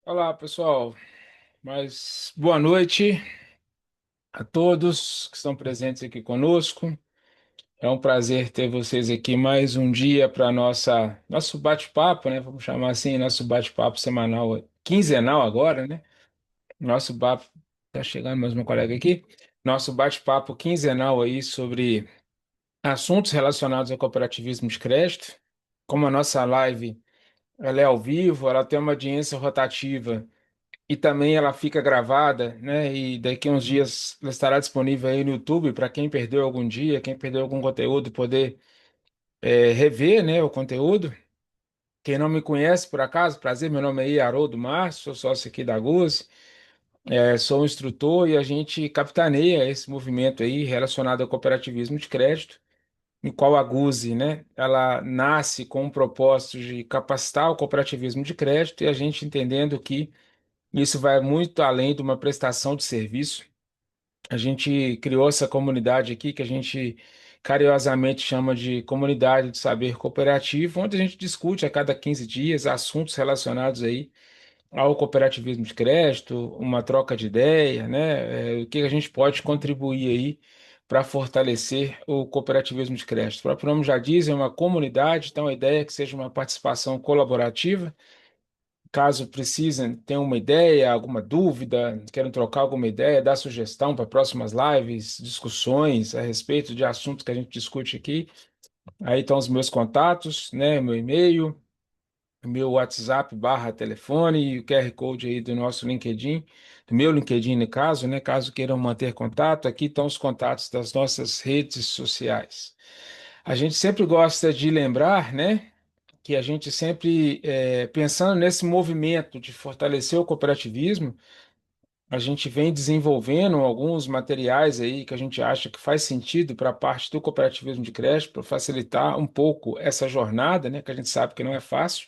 Olá, pessoal. Mas boa noite a todos que estão presentes aqui conosco. É um prazer ter vocês aqui mais um dia para nosso bate-papo, né? Vamos chamar assim, nosso bate-papo semanal, quinzenal agora, né? Nosso bate tá chegando mais uma colega aqui. Nosso bate-papo quinzenal aí sobre assuntos relacionados ao cooperativismo de crédito. Como a nossa live ela é ao vivo, ela tem uma audiência rotativa. E também ela fica gravada, né? E daqui a uns dias ela estará disponível aí no YouTube para quem perdeu algum dia, quem perdeu algum conteúdo, poder rever, né, o conteúdo. Quem não me conhece, por acaso, prazer, meu nome é Haroldo Márcio, sou sócio aqui da Guz, sou um instrutor e a gente capitaneia esse movimento aí relacionado ao cooperativismo de crédito, em qual a Guzi, né, ela nasce com o propósito de capacitar o cooperativismo de crédito e a gente entendendo que isso vai muito além de uma prestação de serviço. A gente criou essa comunidade aqui que a gente carinhosamente chama de Comunidade de Saber Cooperativo, onde a gente discute a cada 15 dias assuntos relacionados aí ao cooperativismo de crédito, uma troca de ideia, né? O que a gente pode contribuir aí para fortalecer o cooperativismo de crédito. O próprio nome já diz, é uma comunidade, então a ideia é que seja uma participação colaborativa. Caso precisem, tenham uma ideia, alguma dúvida, queiram trocar alguma ideia, dar sugestão para próximas lives, discussões a respeito de assuntos que a gente discute aqui. Aí estão os meus contatos, né? Meu e-mail, meu WhatsApp barra telefone e o QR Code aí do nosso LinkedIn, do meu LinkedIn, no caso, né? Caso queiram manter contato, aqui estão os contatos das nossas redes sociais. A gente sempre gosta de lembrar, né, que a gente sempre, pensando nesse movimento de fortalecer o cooperativismo, a gente vem desenvolvendo alguns materiais aí que a gente acha que faz sentido para a parte do cooperativismo de crédito, para facilitar um pouco essa jornada, né, que a gente sabe que não é fácil.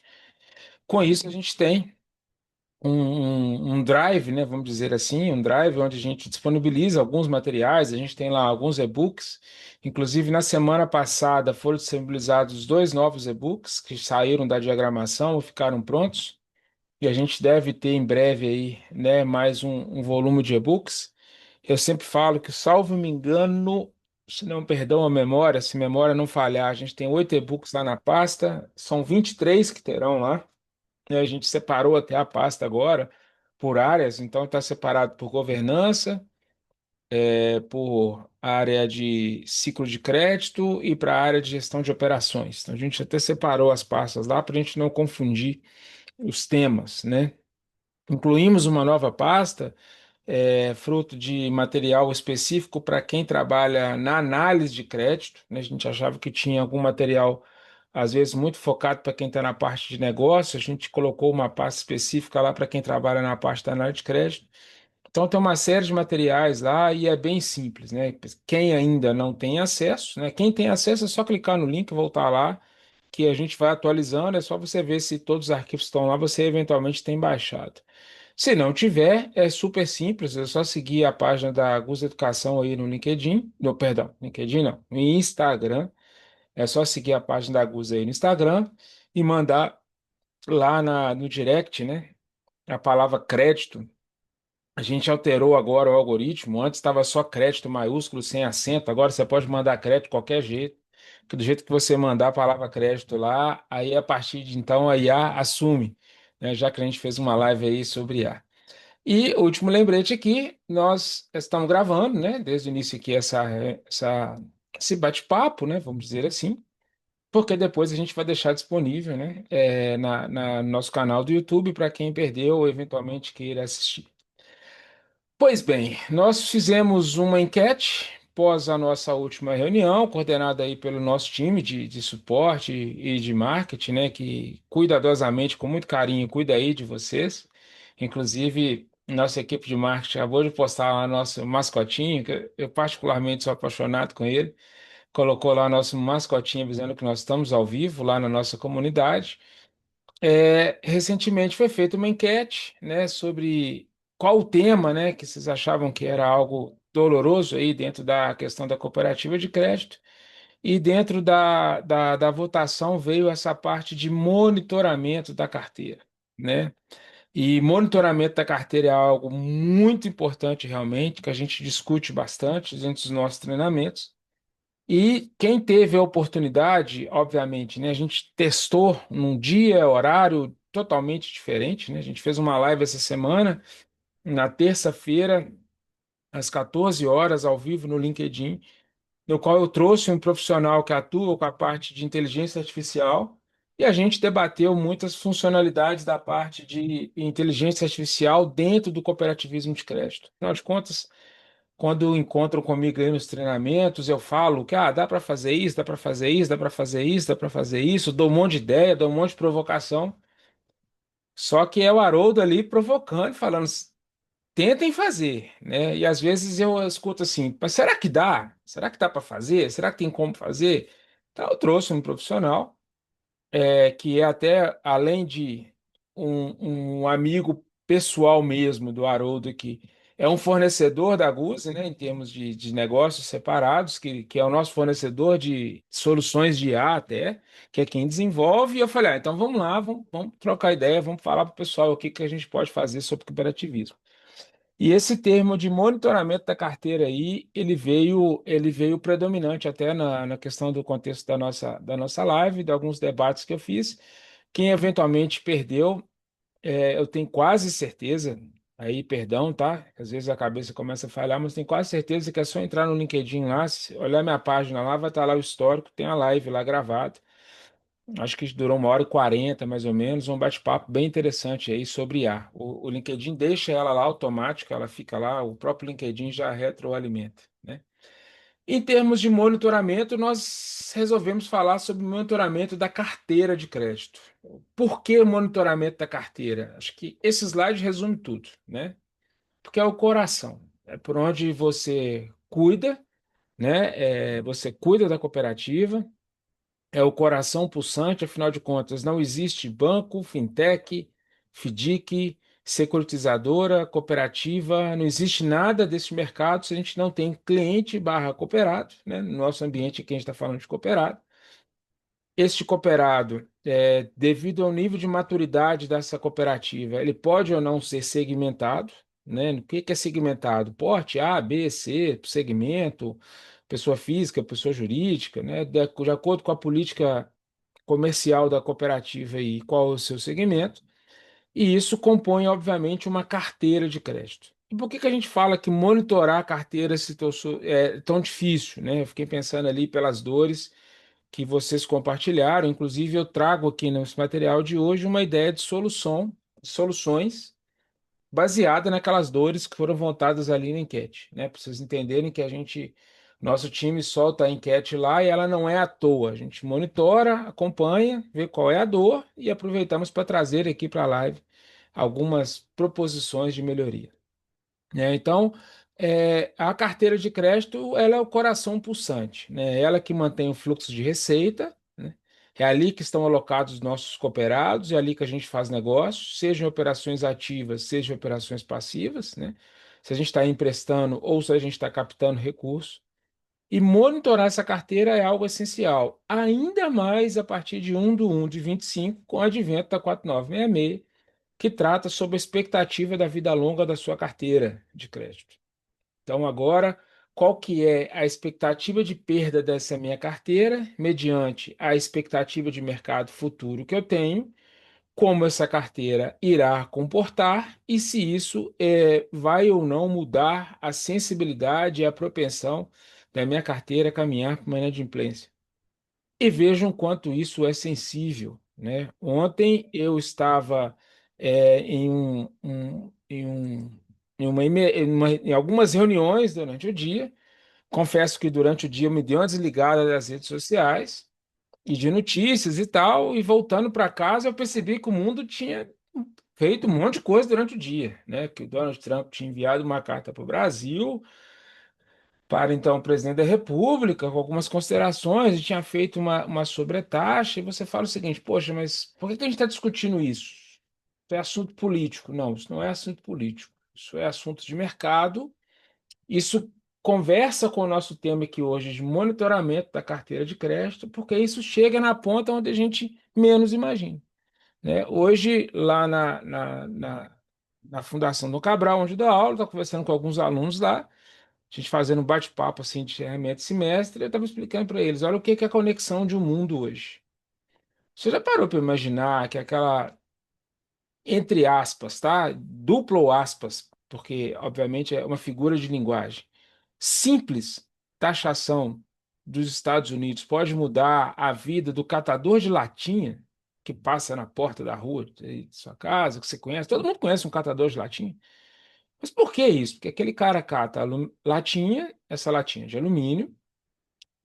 Com isso, a gente tem um drive, né, vamos dizer assim, um drive onde a gente disponibiliza alguns materiais, a gente tem lá alguns e-books, inclusive na semana passada foram disponibilizados dois novos e-books que saíram da diagramação e ficaram prontos, e a gente deve ter em breve aí, né, mais um volume de e-books. Eu sempre falo que, salvo me engano, se não perdão a memória, se a memória não falhar, a gente tem 8 e-books lá na pasta, são 23 que terão lá, né? A gente separou até a pasta agora por áreas, então está separado por governança, por área de ciclo de crédito e para a área de gestão de operações. Então a gente até separou as pastas lá para a gente não confundir os temas, né? Incluímos uma nova pasta, fruto de material específico para quem trabalha na análise de crédito, né? A gente achava que tinha algum material, às vezes, muito focado para quem está na parte de negócio. A gente colocou uma pasta específica lá para quem trabalha na parte da análise de crédito. Então, tem uma série de materiais lá e é bem simples, né? Quem ainda não tem acesso, né? Quem tem acesso é só clicar no link e voltar lá, que a gente vai atualizando. É só você ver se todos os arquivos estão lá, você eventualmente tem baixado. Se não tiver, é super simples, é só seguir a página da Gus Educação aí no LinkedIn, no, perdão, LinkedIn não, no Instagram, é só seguir a página da Gus aí no Instagram e mandar lá no direct, né, a palavra crédito. A gente alterou agora o algoritmo, antes estava só crédito maiúsculo, sem acento, agora você pode mandar crédito de qualquer jeito, que do jeito que você mandar a palavra crédito lá, aí a partir de então a IA assume, né, já que a gente fez uma live aí sobre IA. E último lembrete aqui, nós estamos gravando, né? Desde o início aqui esse bate-papo, né? Vamos dizer assim. porque depois a gente vai deixar disponível, né, no nosso canal do YouTube para quem perdeu ou eventualmente queira assistir. Pois bem, nós fizemos uma enquete pós a nossa última reunião, coordenada aí pelo nosso time de suporte e de marketing, né, que cuidadosamente, com muito carinho, cuida aí de vocês. Inclusive, nossa equipe de marketing acabou de postar lá nosso mascotinho, que eu particularmente sou apaixonado com ele. Colocou lá nosso mascotinho avisando que nós estamos ao vivo lá na nossa comunidade. Recentemente foi feita uma enquete, né, sobre qual o tema, né, que vocês achavam que era algo doloroso aí dentro da questão da cooperativa de crédito. E dentro da votação veio essa parte de monitoramento da carteira, né? E monitoramento da carteira é algo muito importante realmente, que a gente discute bastante dentro dos nossos treinamentos. E quem teve a oportunidade, obviamente, né, a gente testou num dia, horário totalmente diferente, né? A gente fez uma live essa semana, na terça-feira, às 14 horas, ao vivo no LinkedIn, no qual eu trouxe um profissional que atua com a parte de inteligência artificial e a gente debateu muitas funcionalidades da parte de inteligência artificial dentro do cooperativismo de crédito. Afinal de contas, quando encontram comigo aí nos treinamentos, eu falo que dá para fazer isso, dá para fazer isso, dá para fazer isso, dá para fazer isso, dou um monte de ideia, dou um monte de provocação. Só que é o Haroldo ali provocando, falando, tentem fazer, né? E às vezes eu escuto assim, mas será que dá? Será que dá para fazer? Será que tem como fazer? Então eu trouxe um profissional que é até além de um amigo pessoal mesmo do Haroldo aqui, é um fornecedor da Guse, né, em termos de negócios separados, que é o nosso fornecedor de soluções de IA até, que é quem desenvolve. E eu falei, então vamos lá, vamos trocar ideia, vamos falar para o pessoal o que que a gente pode fazer sobre cooperativismo. E esse termo de monitoramento da carteira aí, ele veio predominante até na questão do contexto da nossa live, de alguns debates que eu fiz. Quem eventualmente perdeu, eu tenho quase certeza, aí perdão, tá? Às vezes a cabeça começa a falhar, mas tenho quase certeza que é só entrar no LinkedIn lá, olhar minha página lá, vai estar lá o histórico, tem a live lá gravada. Acho que durou 1h40, mais ou menos, um bate-papo bem interessante aí sobre IA. O LinkedIn deixa ela lá automática, ela fica lá, o próprio LinkedIn já retroalimenta, né? Em termos de monitoramento, nós resolvemos falar sobre o monitoramento da carteira de crédito. Por que o monitoramento da carteira? Acho que esse slide resume tudo, né? Porque é o coração, é por onde você cuida, né? Você cuida da cooperativa, é o coração pulsante, afinal de contas, não existe banco, fintech, FDIC, securitizadora, cooperativa, não existe nada desse mercado se a gente não tem cliente barra cooperado, né? No nosso ambiente aqui a gente está falando de cooperado. Este cooperado, devido ao nível de maturidade dessa cooperativa, ele pode ou não ser segmentado, né? O que que é segmentado? Porte A, B, C, segmento, pessoa física, pessoa jurídica, né? De acordo com a política comercial da cooperativa e qual é o seu segmento, e isso compõe, obviamente, uma carteira de crédito. E por que que a gente fala que monitorar a carteira é tão difícil, né? Eu fiquei pensando ali pelas dores que vocês compartilharam, inclusive eu trago aqui nesse material de hoje uma ideia de soluções baseada naquelas dores que foram voltadas ali na enquete, né? Para vocês entenderem que nosso time solta a enquete lá e ela não é à toa. A gente monitora, acompanha, vê qual é a dor e aproveitamos para trazer aqui para a live algumas proposições de melhoria, né? Então, a carteira de crédito, ela é o coração pulsante, né? Ela que mantém o fluxo de receita, né? É ali que estão alocados os nossos cooperados, é ali que a gente faz negócio, seja em operações ativas, seja em operações passivas, né? Se a gente está emprestando ou se a gente está captando recursos. E monitorar essa carteira é algo essencial, ainda mais a partir de 1/1/25, com o advento da 4966, que trata sobre a expectativa da vida longa da sua carteira de crédito. Então, agora, qual que é a expectativa de perda dessa minha carteira, mediante a expectativa de mercado futuro que eu tenho, como essa carteira irá comportar e se isso vai ou não mudar a sensibilidade e a propensão da minha carteira a caminhar para uma inadimplência. e vejam quanto isso é sensível, né? Ontem eu estava em em algumas reuniões durante o dia. Confesso que durante o dia eu me dei uma desligada das redes sociais e de notícias e tal, e voltando para casa eu percebi que o mundo tinha feito um monte de coisa durante o dia, né? Que o Donald Trump tinha enviado uma carta para o Brasil, para então o presidente da República, com algumas considerações, e tinha feito uma sobretaxa, e você fala o seguinte, poxa, mas por que que a gente está discutindo isso? Isso é assunto político. Não, isso não é assunto político. Isso é assunto de mercado. Isso conversa com o nosso tema aqui hoje de monitoramento da carteira de crédito, porque isso chega na ponta onde a gente menos imagina, né? Hoje, lá na Fundação do Cabral, onde eu dou aula, estou conversando com alguns alunos lá, a gente fazendo um bate-papo assim de encerramento de semestre, eu estava explicando para eles, olha o que que é a conexão de um mundo hoje. Você já parou para imaginar que aquela, entre aspas, tá? Duplo aspas, porque obviamente é uma figura de linguagem. Simples taxação dos Estados Unidos pode mudar a vida do catador de latinha que passa na porta da rua de sua casa, que você conhece. Todo mundo conhece um catador de latinha. Mas por que isso? Porque aquele cara cata latinha, essa latinha de alumínio,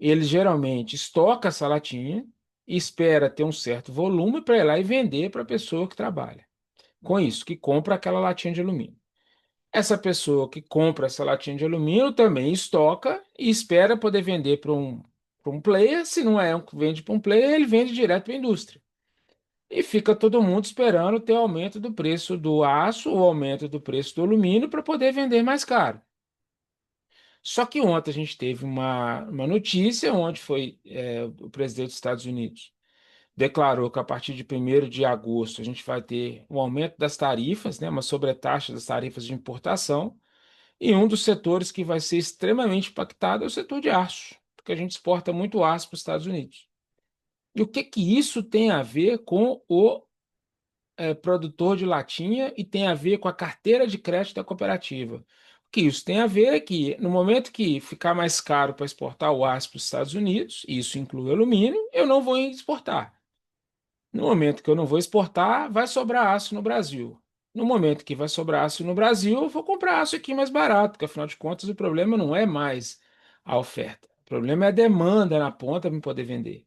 ele geralmente estoca essa latinha e espera ter um certo volume para ir lá e vender para a pessoa que trabalha. Com isso, que compra aquela latinha de alumínio. Essa pessoa que compra essa latinha de alumínio também estoca e espera poder vender para um player. Se não é um que vende para um player, ele vende direto para a indústria. E fica todo mundo esperando ter aumento do preço do aço ou aumento do preço do alumínio para poder vender mais caro. Só que ontem a gente teve uma notícia onde foi o presidente dos Estados Unidos declarou que a partir de 1º de agosto a gente vai ter um aumento das tarifas, né, uma sobretaxa das tarifas de importação, e um dos setores que vai ser extremamente impactado é o setor de aço, porque a gente exporta muito aço para os Estados Unidos. E o que que isso tem a ver com o produtor de latinha e tem a ver com a carteira de crédito da cooperativa? O que isso tem a ver é que, no momento que ficar mais caro para exportar o aço para os Estados Unidos, e isso inclui alumínio, eu não vou exportar. No momento que eu não vou exportar, vai sobrar aço no Brasil. No momento que vai sobrar aço no Brasil, eu vou comprar aço aqui mais barato, porque afinal de contas o problema não é mais a oferta. O problema é a demanda na ponta para poder vender.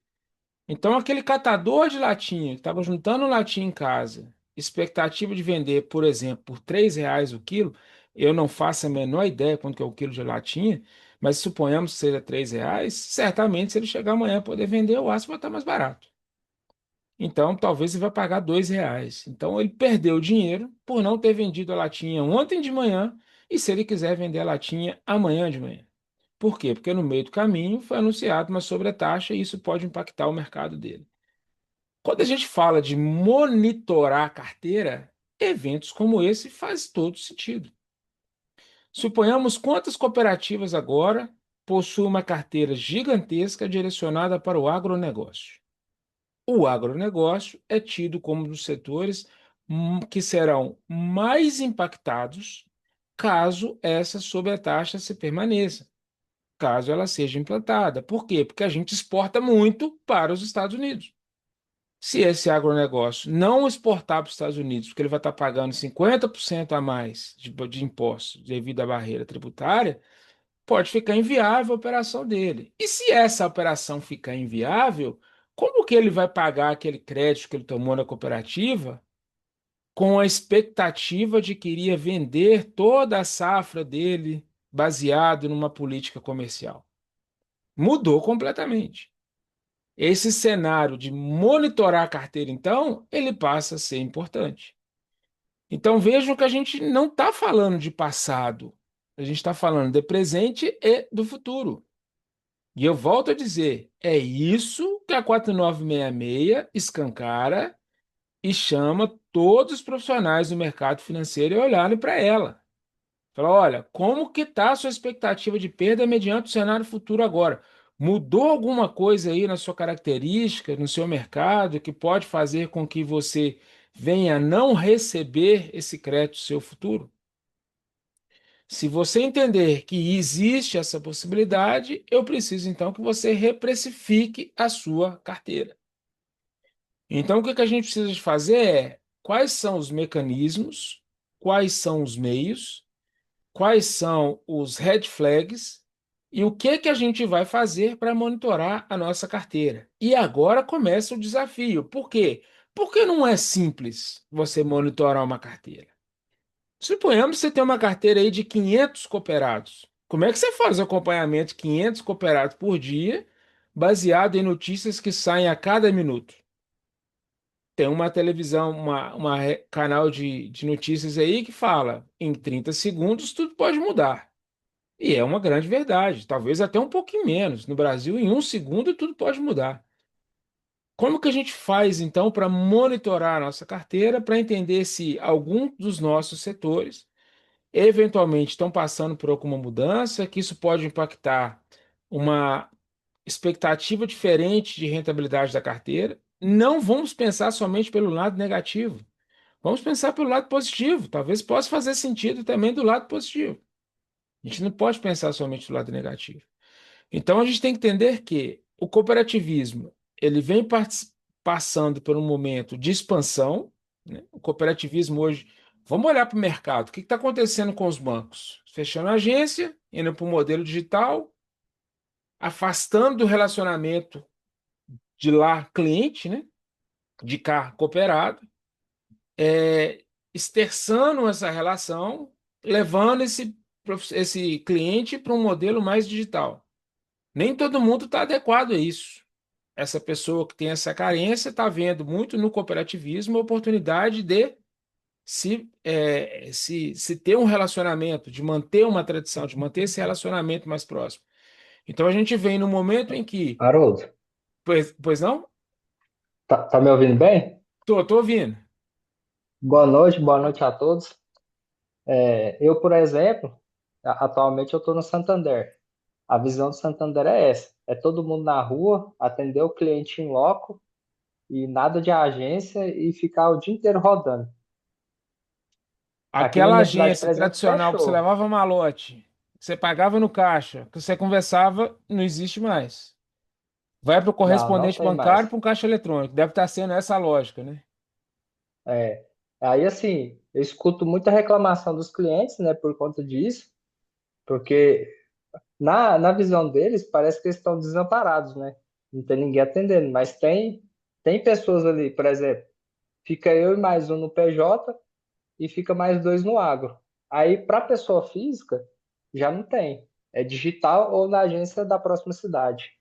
Então, aquele catador de latinha que estava juntando latinha em casa, expectativa de vender, por exemplo, por R$ 3 o quilo, eu não faço a menor ideia quanto que é o quilo de latinha, mas suponhamos que seja R$ 3, certamente se ele chegar amanhã poder vender, o aço vai estar mais barato. Então, talvez ele vai pagar R$ 2. Então, ele perdeu dinheiro por não ter vendido a latinha ontem de manhã e se ele quiser vender a latinha amanhã de manhã. Por quê? Porque no meio do caminho foi anunciado uma sobretaxa e isso pode impactar o mercado dele. Quando a gente fala de monitorar a carteira, eventos como esse faz todo sentido. Suponhamos quantas cooperativas agora possuem uma carteira gigantesca direcionada para o agronegócio. O agronegócio é tido como um dos setores que serão mais impactados caso essa sobretaxa se permaneça, caso ela seja implantada. Por quê? Porque a gente exporta muito para os Estados Unidos. Se esse agronegócio não exportar para os Estados Unidos, porque ele vai estar pagando 50% a mais de impostos devido à barreira tributária, pode ficar inviável a operação dele. E se essa operação ficar inviável, como que ele vai pagar aquele crédito que ele tomou na cooperativa com a expectativa de que iria vender toda a safra dele baseado numa política comercial? Mudou completamente. Esse cenário de monitorar a carteira, então, ele passa a ser importante. Então vejam que a gente não está falando de passado, a gente está falando de presente e do futuro. E eu volto a dizer, é isso que a 4966 escancara e chama todos os profissionais do mercado financeiro a olharem para ela. Fala, olha, como que está a sua expectativa de perda mediante o cenário futuro agora? Mudou alguma coisa aí na sua característica, no seu mercado, que pode fazer com que você venha a não receber esse crédito no seu futuro? Se você entender que existe essa possibilidade, eu preciso então que você reprecifique a sua carteira. Então, o que que a gente precisa de fazer é quais são os mecanismos, quais são os meios, quais são os red flags e o que que a gente vai fazer para monitorar a nossa carteira. E agora começa o desafio. Por quê? Porque não é simples você monitorar uma carteira. Suponhamos que você tem uma carteira aí de 500 cooperados. Como é que você faz o acompanhamento de 500 cooperados por dia, baseado em notícias que saem a cada minuto? Tem uma televisão, canal de notícias aí que fala, em 30 segundos tudo pode mudar. E é uma grande verdade, talvez até um pouquinho menos. No Brasil, em um segundo tudo pode mudar. Como que a gente faz então para monitorar a nossa carteira, para entender se algum dos nossos setores eventualmente estão passando por alguma mudança, que isso pode impactar uma expectativa diferente de rentabilidade da carteira? Não vamos pensar somente pelo lado negativo. Vamos pensar pelo lado positivo. Talvez possa fazer sentido também do lado positivo. A gente não pode pensar somente do lado negativo. Então a gente tem que entender que o cooperativismo ele vem passando por um momento de expansão, né? O cooperativismo hoje, vamos olhar para o mercado. O que está acontecendo com os bancos? Fechando a agência, indo para o modelo digital, afastando do relacionamento de lá cliente, né? De cá cooperado, esterçando essa relação, levando esse cliente para um modelo mais digital. Nem todo mundo está adequado a isso. Essa pessoa que tem essa carência está vendo muito no cooperativismo a oportunidade de se ter um relacionamento, de manter uma tradição, de manter esse relacionamento mais próximo. Então a gente vem no momento em que, Haroldo, pois não? tá me ouvindo bem? Tô ouvindo. Boa noite a todos. Eu, por exemplo, atualmente eu estou no Santander. A visão do Santander é essa: é todo mundo na rua, atender o cliente em loco e nada de agência e ficar o dia inteiro rodando. Aqui na Aquela minha cidade, por agência exemplo, tradicional que você fechou. levava malote, que você pagava no caixa, que você conversava, não existe mais. Vai para o Não correspondente tem bancário mais. para um caixa eletrônico. Deve estar sendo essa a lógica, né? É. Aí, assim, eu escuto muita reclamação dos clientes, né, por conta disso, porque na visão deles, parece que eles estão desamparados, né? Não tem ninguém atendendo, mas tem pessoas ali, por exemplo, fica eu e mais um no PJ e fica mais dois no agro. Aí, para pessoa física, já não tem. É digital ou na agência da próxima cidade.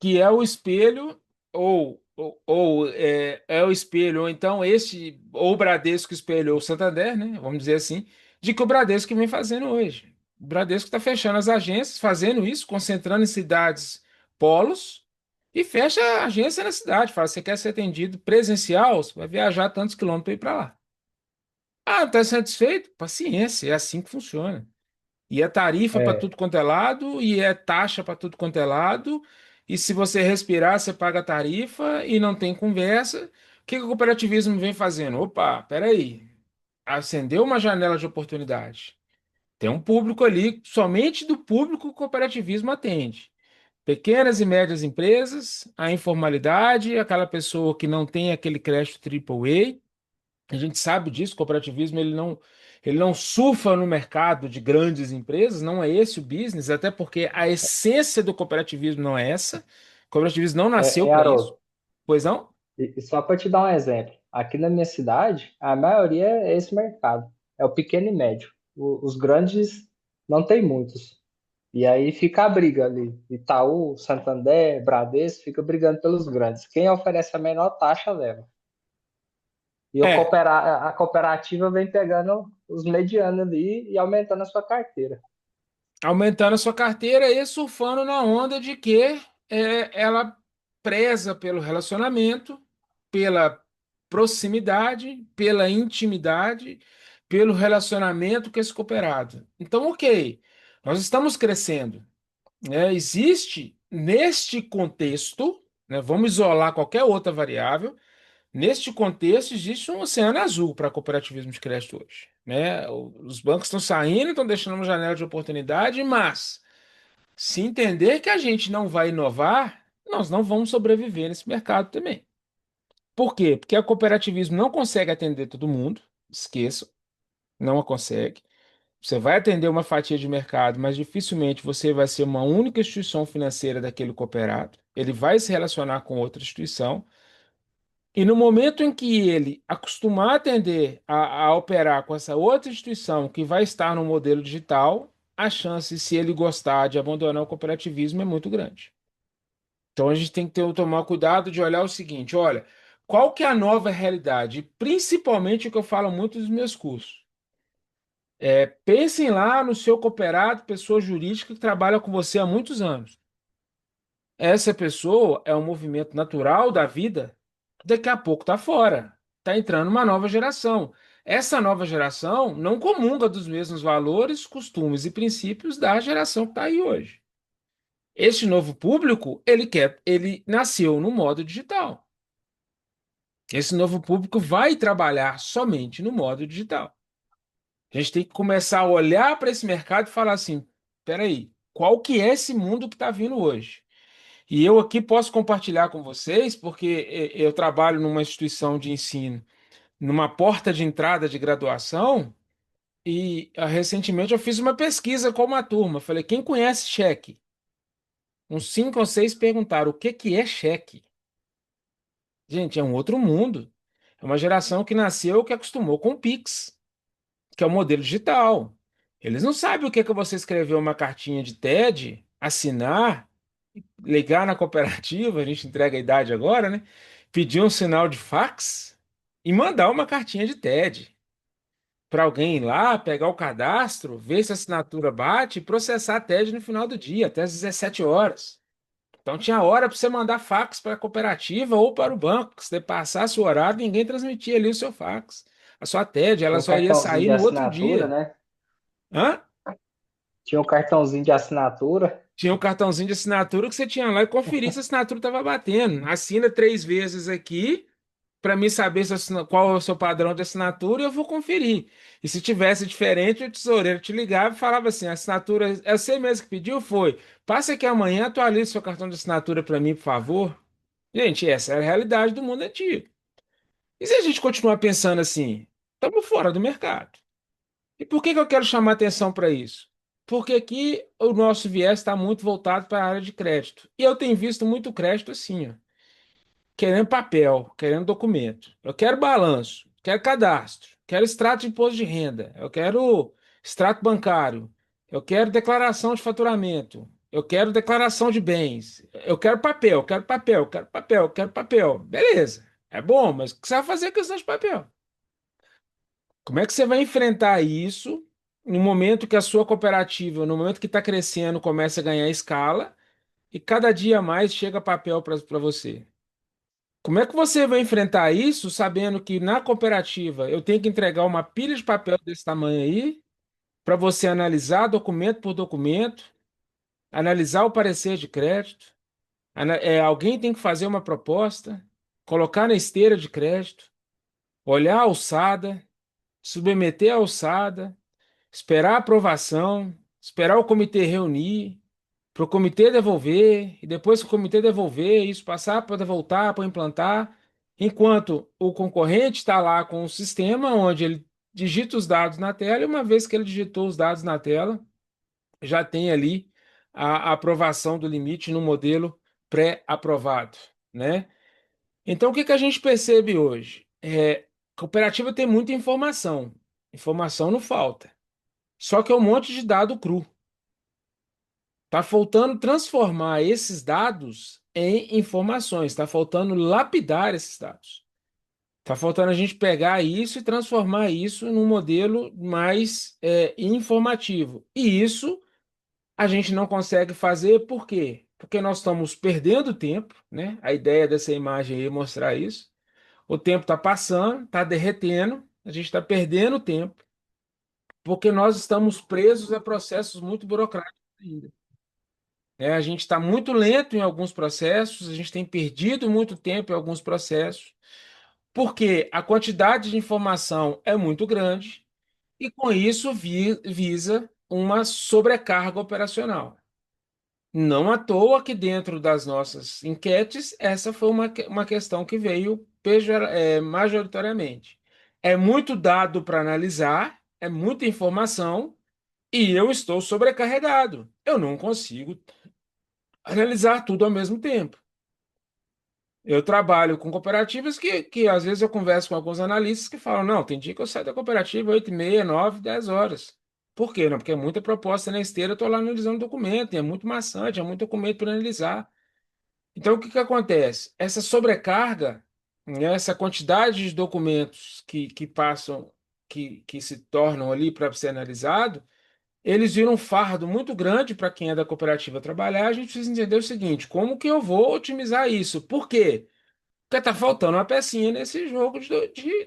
Que é o espelho, ou é o espelho, ou então este, ou o Bradesco espelhou o Santander, né? Vamos dizer assim, de que o Bradesco que vem fazendo hoje. O Bradesco está fechando as agências, fazendo isso, concentrando em cidades polos, e fecha a agência na cidade. Fala, você quer ser atendido presencial, você vai viajar tantos quilômetros para ir para lá. Ah, não está satisfeito? Paciência, é assim que funciona. E é tarifa para É, tudo quanto é lado, e é taxa para tudo quanto é lado. E se você respirar, você paga a tarifa e não tem conversa. O que que o cooperativismo vem fazendo? Opa, peraí. Acendeu uma janela de oportunidade. Tem um público ali, somente do público o cooperativismo atende. Pequenas e médias empresas, a informalidade, aquela pessoa que não tem aquele crédito A gente sabe disso, o cooperativismo ele não surfa no mercado de grandes empresas, não é esse o business, até porque a essência do cooperativismo não é essa. O cooperativismo não nasceu para isso, Haroldo, pois não? e só para te dar um exemplo, aqui na minha cidade, a maioria é esse mercado, é o pequeno e médio. Os grandes não tem muitos. E aí fica a briga ali. Itaú, Santander, Bradesco, fica brigando pelos grandes. Quem oferece a menor taxa leva. E É, a cooperativa vem pegando os medianos ali e aumentando a sua carteira. aumentando a sua carteira e surfando na onda de que ela preza pelo relacionamento, pela proximidade, pela intimidade, pelo relacionamento com esse cooperado. Então, ok, nós estamos crescendo. Existe neste contexto, né, vamos isolar qualquer outra variável, neste contexto existe um oceano azul para cooperativismo de crédito hoje. né? Os bancos estão saindo, estão deixando uma janela de oportunidade, mas se entender que a gente não vai inovar, nós não vamos sobreviver nesse mercado também. Por quê? Porque o cooperativismo não consegue atender todo mundo, esqueçam, não a consegue. Você vai atender uma fatia de mercado, mas dificilmente você vai ser uma única instituição financeira daquele cooperado. Ele vai se relacionar com outra instituição. E no momento em que ele acostumar a atender a operar com essa outra instituição que vai estar no modelo digital, a chance, se ele gostar de abandonar o cooperativismo, é muito grande. Então a gente tem que tomar cuidado de olhar o seguinte: olha, qual que é a nova realidade? E principalmente o que eu falo muito nos meus cursos. Pensem lá no seu cooperado, pessoa jurídica que trabalha com você há muitos anos. Essa pessoa é um movimento natural da vida, daqui a pouco está fora. Está entrando uma nova geração. Essa nova geração não comunga dos mesmos valores, costumes e princípios da geração que está aí hoje. Este novo público, ele nasceu no modo digital. Esse novo público vai trabalhar somente no modo digital. A gente tem que começar a olhar para esse mercado e falar assim: peraí, qual que é esse mundo que está vindo hoje? E eu aqui posso compartilhar com vocês, porque eu trabalho numa instituição de ensino, numa porta de entrada de graduação, e recentemente eu fiz uma pesquisa com uma turma. Falei, quem conhece cheque? Uns 5 ou 6 perguntaram o que que é cheque. Gente, é um outro mundo. É uma geração que nasceu que acostumou com o Pix, que é o modelo digital. Eles não sabem o que é você escrever uma cartinha de TED, assinar, ligar na cooperativa, a gente entrega a idade agora, né? Pedir um sinal de fax e mandar uma cartinha de TED para alguém ir lá, pegar o cadastro, ver se a assinatura bate e processar a TED no final do dia, até às 17 horas. Então tinha hora para você mandar fax para a cooperativa ou para o banco. Se você passasse o horário, ninguém transmitia ali o seu fax. A sua TED, ela Tinha um só ia cartãozinho sair de no outro assinatura, dia. né? Hã? Tinha um cartãozinho de assinatura. Tinha um cartãozinho de assinatura que você tinha lá e conferir se a assinatura estava batendo. Assina 3 vezes aqui para mim saber qual é o seu padrão de assinatura e eu vou conferir. E se tivesse diferente, o tesoureiro te ligava e falava assim: a assinatura é você mesmo que pediu? Foi. Passa aqui amanhã, atualize seu cartão de assinatura para mim, por favor. Gente, essa é a realidade do mundo antigo. E se a gente continuar pensando assim, estamos fora do mercado. E por que que eu quero chamar atenção para isso? Porque aqui o nosso viés está muito voltado para a área de crédito. E eu tenho visto muito crédito assim, ó, querendo papel, querendo documento. Eu quero balanço, quero cadastro, quero extrato de imposto de renda, eu quero extrato bancário, eu quero declaração de faturamento, eu quero declaração de bens, eu quero papel, quero papel, quero papel, quero papel. Beleza, é bom, mas o que você vai fazer com questão de papel? Como é que você vai enfrentar isso no momento que a sua cooperativa, no momento que está crescendo, começa a ganhar escala e cada dia mais chega papel para você? Como é que você vai enfrentar isso sabendo que na cooperativa eu tenho que entregar uma pilha de papel desse tamanho aí para você analisar documento por documento, analisar o parecer de crédito, alguém tem que fazer uma proposta, colocar na esteira de crédito, olhar a alçada, submeter a alçada, esperar a aprovação, esperar o comitê reunir, para o comitê devolver, e depois que o comitê devolver, isso passar para voltar, para implantar, enquanto o concorrente está lá com o sistema onde ele digita os dados na tela, e uma vez que ele digitou os dados na tela, já tem ali a aprovação do limite no modelo pré-aprovado, né? Então, o que que a gente percebe hoje? Cooperativa tem muita informação, informação não falta, só que é um monte de dado cru. Está faltando transformar esses dados em informações, está faltando lapidar esses dados. Está faltando a gente pegar isso e transformar isso num modelo mais informativo. E isso a gente não consegue fazer por quê? Porque nós estamos perdendo tempo, né? A ideia dessa imagem aí é mostrar isso. O tempo está passando, está derretendo, a gente está perdendo tempo, porque nós estamos presos a processos muito burocráticos ainda. A gente está muito lento em alguns processos, a gente tem perdido muito tempo em alguns processos, porque a quantidade de informação é muito grande e com isso visa uma sobrecarga operacional. Não à toa que dentro das nossas enquetes, essa foi uma questão que veio majoritariamente. É muito dado para analisar, é muita informação e eu estou sobrecarregado. Eu não consigo analisar tudo ao mesmo tempo. Eu trabalho com cooperativas que às vezes eu converso com alguns analistas que falam, não, tem dia que eu saio da cooperativa 8h30, 9, 10 horas. Por quê? Não, porque é muita proposta na esteira, eu estou lá analisando o documento, é muito maçante, é muito documento para analisar. Então, o que que acontece? Essa sobrecarga, né, essa quantidade de documentos que passam, que se tornam ali para ser analisado, eles viram um fardo muito grande para quem é da cooperativa trabalhar. A gente precisa entender o seguinte: como que eu vou otimizar isso? Por quê? Porque tá faltando uma pecinha nesse jogo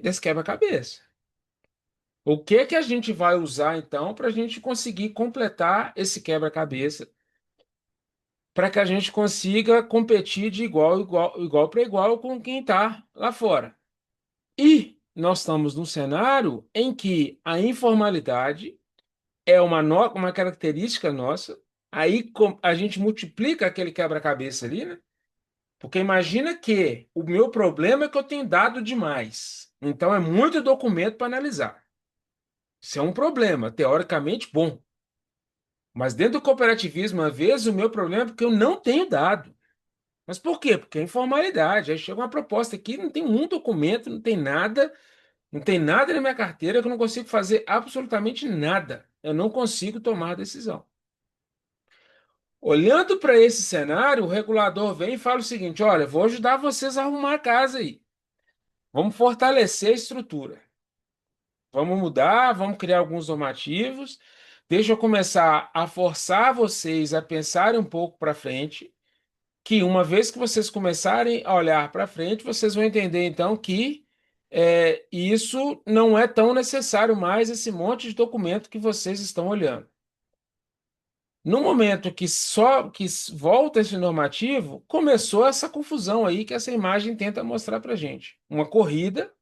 desse quebra-cabeça. O que que a gente vai usar então para a gente conseguir completar esse quebra-cabeça, para que a gente consiga competir de igual para igual com quem está lá fora? E nós estamos num cenário em que a informalidade é uma característica nossa. Aí a gente multiplica aquele quebra-cabeça ali, né? Porque imagina que o meu problema é que eu tenho dado demais. Então é muito documento para analisar. Isso é um problema, teoricamente bom. Mas dentro do cooperativismo, às vezes, o meu problema é porque eu não tenho dado. Mas por quê? Porque é informalidade. Aí chega uma proposta aqui, não tem um documento, não tem nada, não tem nada na minha carteira que eu não consigo fazer absolutamente nada. Eu não consigo tomar decisão. Olhando para esse cenário, o regulador vem e fala o seguinte: olha, vou ajudar vocês a arrumar a casa aí. Vamos fortalecer a estrutura. Vamos mudar, vamos criar alguns normativos. Deixa eu começar a forçar vocês a pensarem um pouco para frente, que uma vez que vocês começarem a olhar para frente, vocês vão entender então que isso não é tão necessário mais esse monte de documento que vocês estão olhando. No momento volta esse normativo, começou essa confusão aí que essa imagem tenta mostrar para gente. Uma corrida,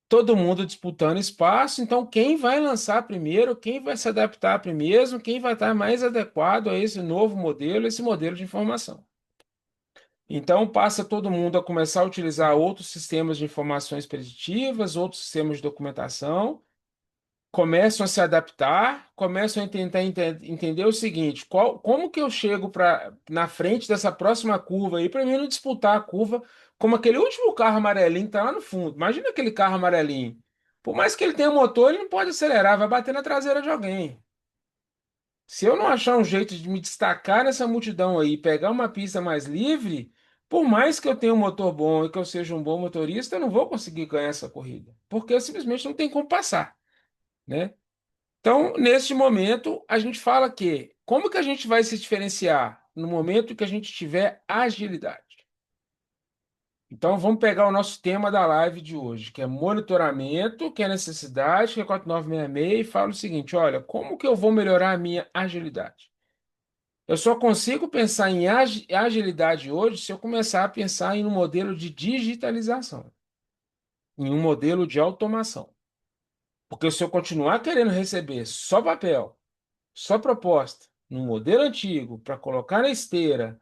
todo mundo disputando espaço, então quem vai lançar primeiro, quem vai se adaptar primeiro, quem vai estar mais adequado a esse novo modelo, esse modelo de informação. Então passa todo mundo a começar a utilizar outros sistemas de informações preditivas, outros sistemas de documentação, começam a se adaptar, começam a tentar entender o seguinte: como que eu chego na frente dessa próxima curva aí, para mim não disputar a curva como aquele último carro amarelinho que está lá no fundo. Imagina aquele carro amarelinho. Por mais que ele tenha motor, ele não pode acelerar, vai bater na traseira de alguém. Se eu não achar um jeito de me destacar nessa multidão aí, pegar uma pista mais livre, por mais que eu tenha um motor bom e que eu seja um bom motorista, eu não vou conseguir ganhar essa corrida, porque eu simplesmente não tem como passar, né? Então, neste momento, a gente fala que como que a gente vai se diferenciar no momento que a gente tiver agilidade? Então, vamos pegar o nosso tema da live de hoje, que é monitoramento, que é necessidade, que é 4966, e fala o seguinte: olha, como que eu vou melhorar a minha agilidade? Eu só consigo pensar em agilidade hoje se eu começar a pensar em um modelo de digitalização, em um modelo de automação. Porque se eu continuar querendo receber só papel, só proposta, no modelo antigo, para colocar na esteira,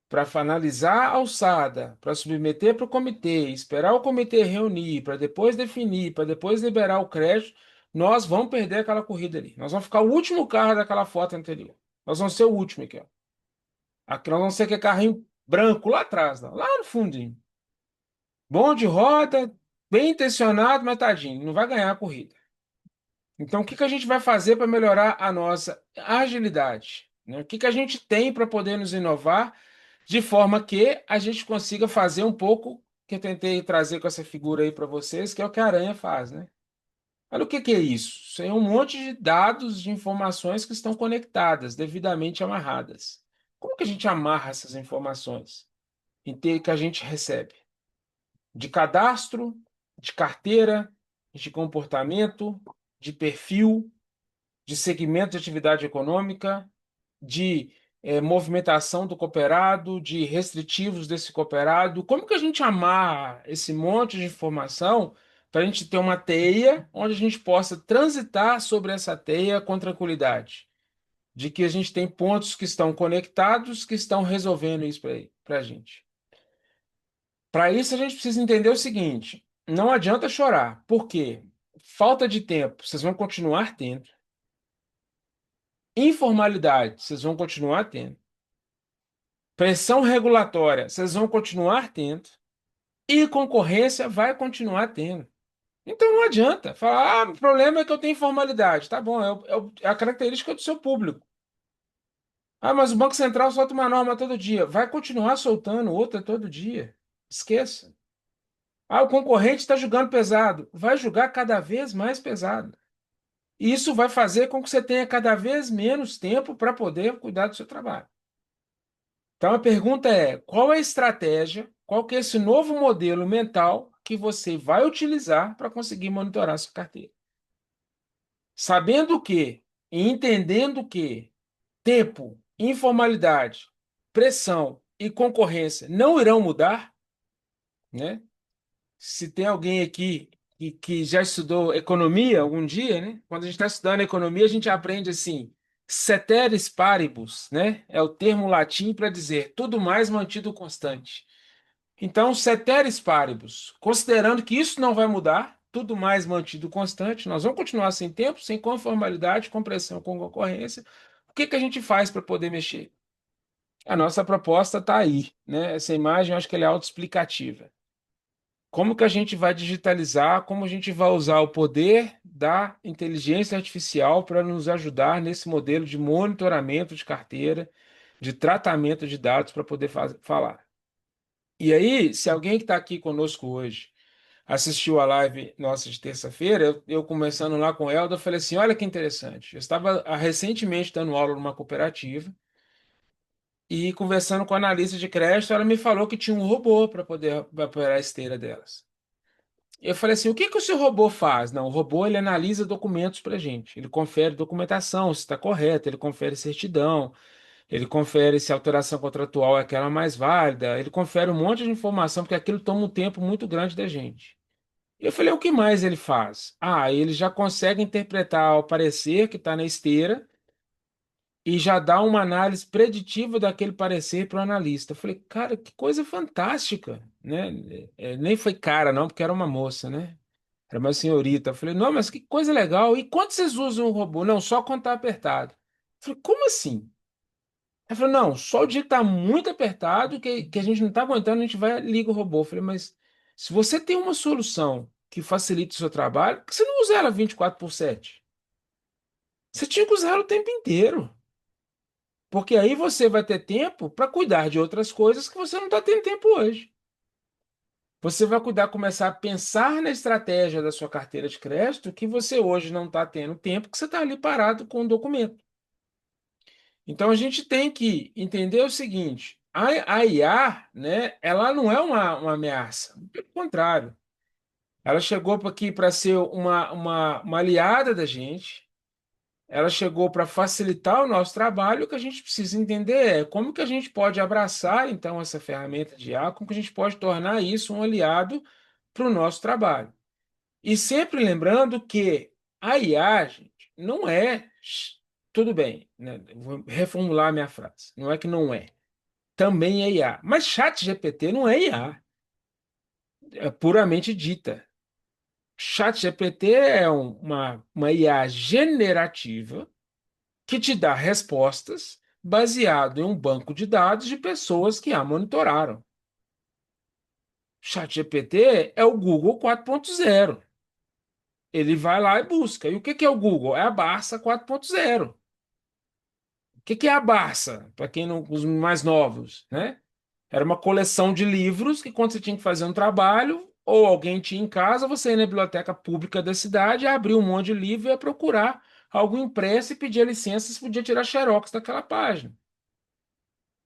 para analisar a alçada, para submeter para o comitê, esperar o comitê reunir, para depois definir, para depois liberar o crédito, nós vamos perder aquela corrida ali. Nós vamos ficar o último carro daquela foto anterior. Nós vamos ser o último aqui, ó. Aqui nós vamos ser aquele carrinho branco lá atrás, lá no fundinho. Bom de roda, bem intencionado, mas tadinho, não vai ganhar a corrida. Então, o que que a gente vai fazer para melhorar a nossa agilidade, né? O que que a gente tem para poder nos inovar de forma que a gente consiga fazer um pouco que eu tentei trazer com essa figura aí para vocês, que é o que a aranha faz, né? Olha o que que é isso. Isso é um monte de dados, de informações que estão conectadas, devidamente amarradas. Como que a gente amarra essas informações que a gente recebe? De cadastro, de carteira, de comportamento, de perfil, de segmento de atividade econômica, de movimentação do cooperado, de restritivos desse cooperado. Como que a gente amarra esse monte de informação para a gente ter uma teia onde a gente possa transitar sobre essa teia com tranquilidade, de que a gente tem pontos que estão conectados, que estão resolvendo isso para a gente. Para isso, a gente precisa entender o seguinte: não adianta chorar, porque falta de tempo vocês vão continuar tendo, informalidade vocês vão continuar tendo, pressão regulatória vocês vão continuar tendo, e concorrência vai continuar tendo. Então não adianta falar, o problema é que eu tenho informalidade. Tá bom, é a característica do seu público. Ah, mas o Banco Central solta uma norma todo dia. Vai continuar soltando outra todo dia. Esqueça. Ah, o concorrente está julgando pesado. Vai julgar cada vez mais pesado. E isso vai fazer com que você tenha cada vez menos tempo para poder cuidar do seu trabalho. Então a pergunta é: qual é a estratégia, qual que é esse novo modelo mental que você vai utilizar para conseguir monitorar a sua carteira? Sabendo que e entendendo que tempo, informalidade, pressão e concorrência não irão mudar, né? Se tem alguém aqui que já estudou economia algum dia, né? Quando a gente está estudando economia, a gente aprende assim, ceteris paribus, né? É o termo latim para dizer tudo mais mantido constante. Então, ceteris paribus, considerando que isso não vai mudar, tudo mais mantido constante, nós vamos continuar sem tempo, sem conformalidade, com pressão, com concorrência. O que que a gente faz para poder mexer? A nossa proposta está aí, né? Essa imagem, eu acho que ela é autoexplicativa. Como que a gente vai digitalizar, como a gente vai usar o poder da inteligência artificial para nos ajudar nesse modelo de monitoramento de carteira, de tratamento de dados para poder falar. E aí, se alguém que está aqui conosco hoje assistiu a live nossa de terça-feira, eu conversando lá com o Helder, eu falei assim, olha que interessante, eu estava recentemente dando aula numa cooperativa e conversando com a analista de crédito, ela me falou que tinha um robô para poder operar a esteira delas. Eu falei assim, o que que o seu robô faz? Não, o robô ele analisa documentos para gente, ele confere documentação, se está correto, ele confere certidão, ele confere se a alteração contratual é aquela mais válida, ele confere um monte de informação, porque aquilo toma um tempo muito grande da gente. Eu falei, o que mais ele faz? Ah, ele já consegue interpretar o parecer que está na esteira e já dá uma análise preditiva daquele parecer para o analista. Eu falei, cara, que coisa fantástica, né? Nem foi cara, não, porque era uma moça, né? Era uma senhorita. Eu falei, não, mas que coisa legal. E quando vocês usam o robô? Não, só quando está apertado. Eu falei, como assim? Ela falou, não, só o dia que está muito apertado, que a gente não está aguentando, a gente vai e liga o robô. Eu falei, mas se você tem uma solução que facilite o seu trabalho, por que você não usa ela 24/7? Você tinha que usar ela o tempo inteiro. Porque aí você vai ter tempo para cuidar de outras coisas que você não está tendo tempo hoje. Você vai cuidar, começar a pensar na estratégia da sua carteira de crédito que você hoje não está tendo tempo, que você está ali parado com o documento. Então a gente tem que entender o seguinte: a IA, né, ela não é uma ameaça, pelo contrário, ela chegou aqui para ser uma aliada da gente, ela chegou para facilitar o nosso trabalho. O que a gente precisa entender é como que a gente pode abraçar então essa ferramenta de IA, como que a gente pode tornar isso um aliado para o nosso trabalho. E sempre lembrando que a IA, gente, não é. Tudo bem, né? Vou reformular a minha frase. Não é que não é. Também é IA. Mas ChatGPT não é IA. É puramente dita. ChatGPT é uma IA generativa que te dá respostas baseado em um banco de dados de pessoas que a monitoraram. ChatGPT é o Google 4.0. Ele vai lá e busca. E o que que é o Google? É a Barça 4.0. O que que é a Barça? Para quem não, os mais novos, né? Era uma coleção de livros que quando você tinha que fazer um trabalho ou alguém tinha em casa, você ia na biblioteca pública da cidade, abria um monte de livro e ia procurar algo impresso e pedia licença se podia tirar xerox daquela página.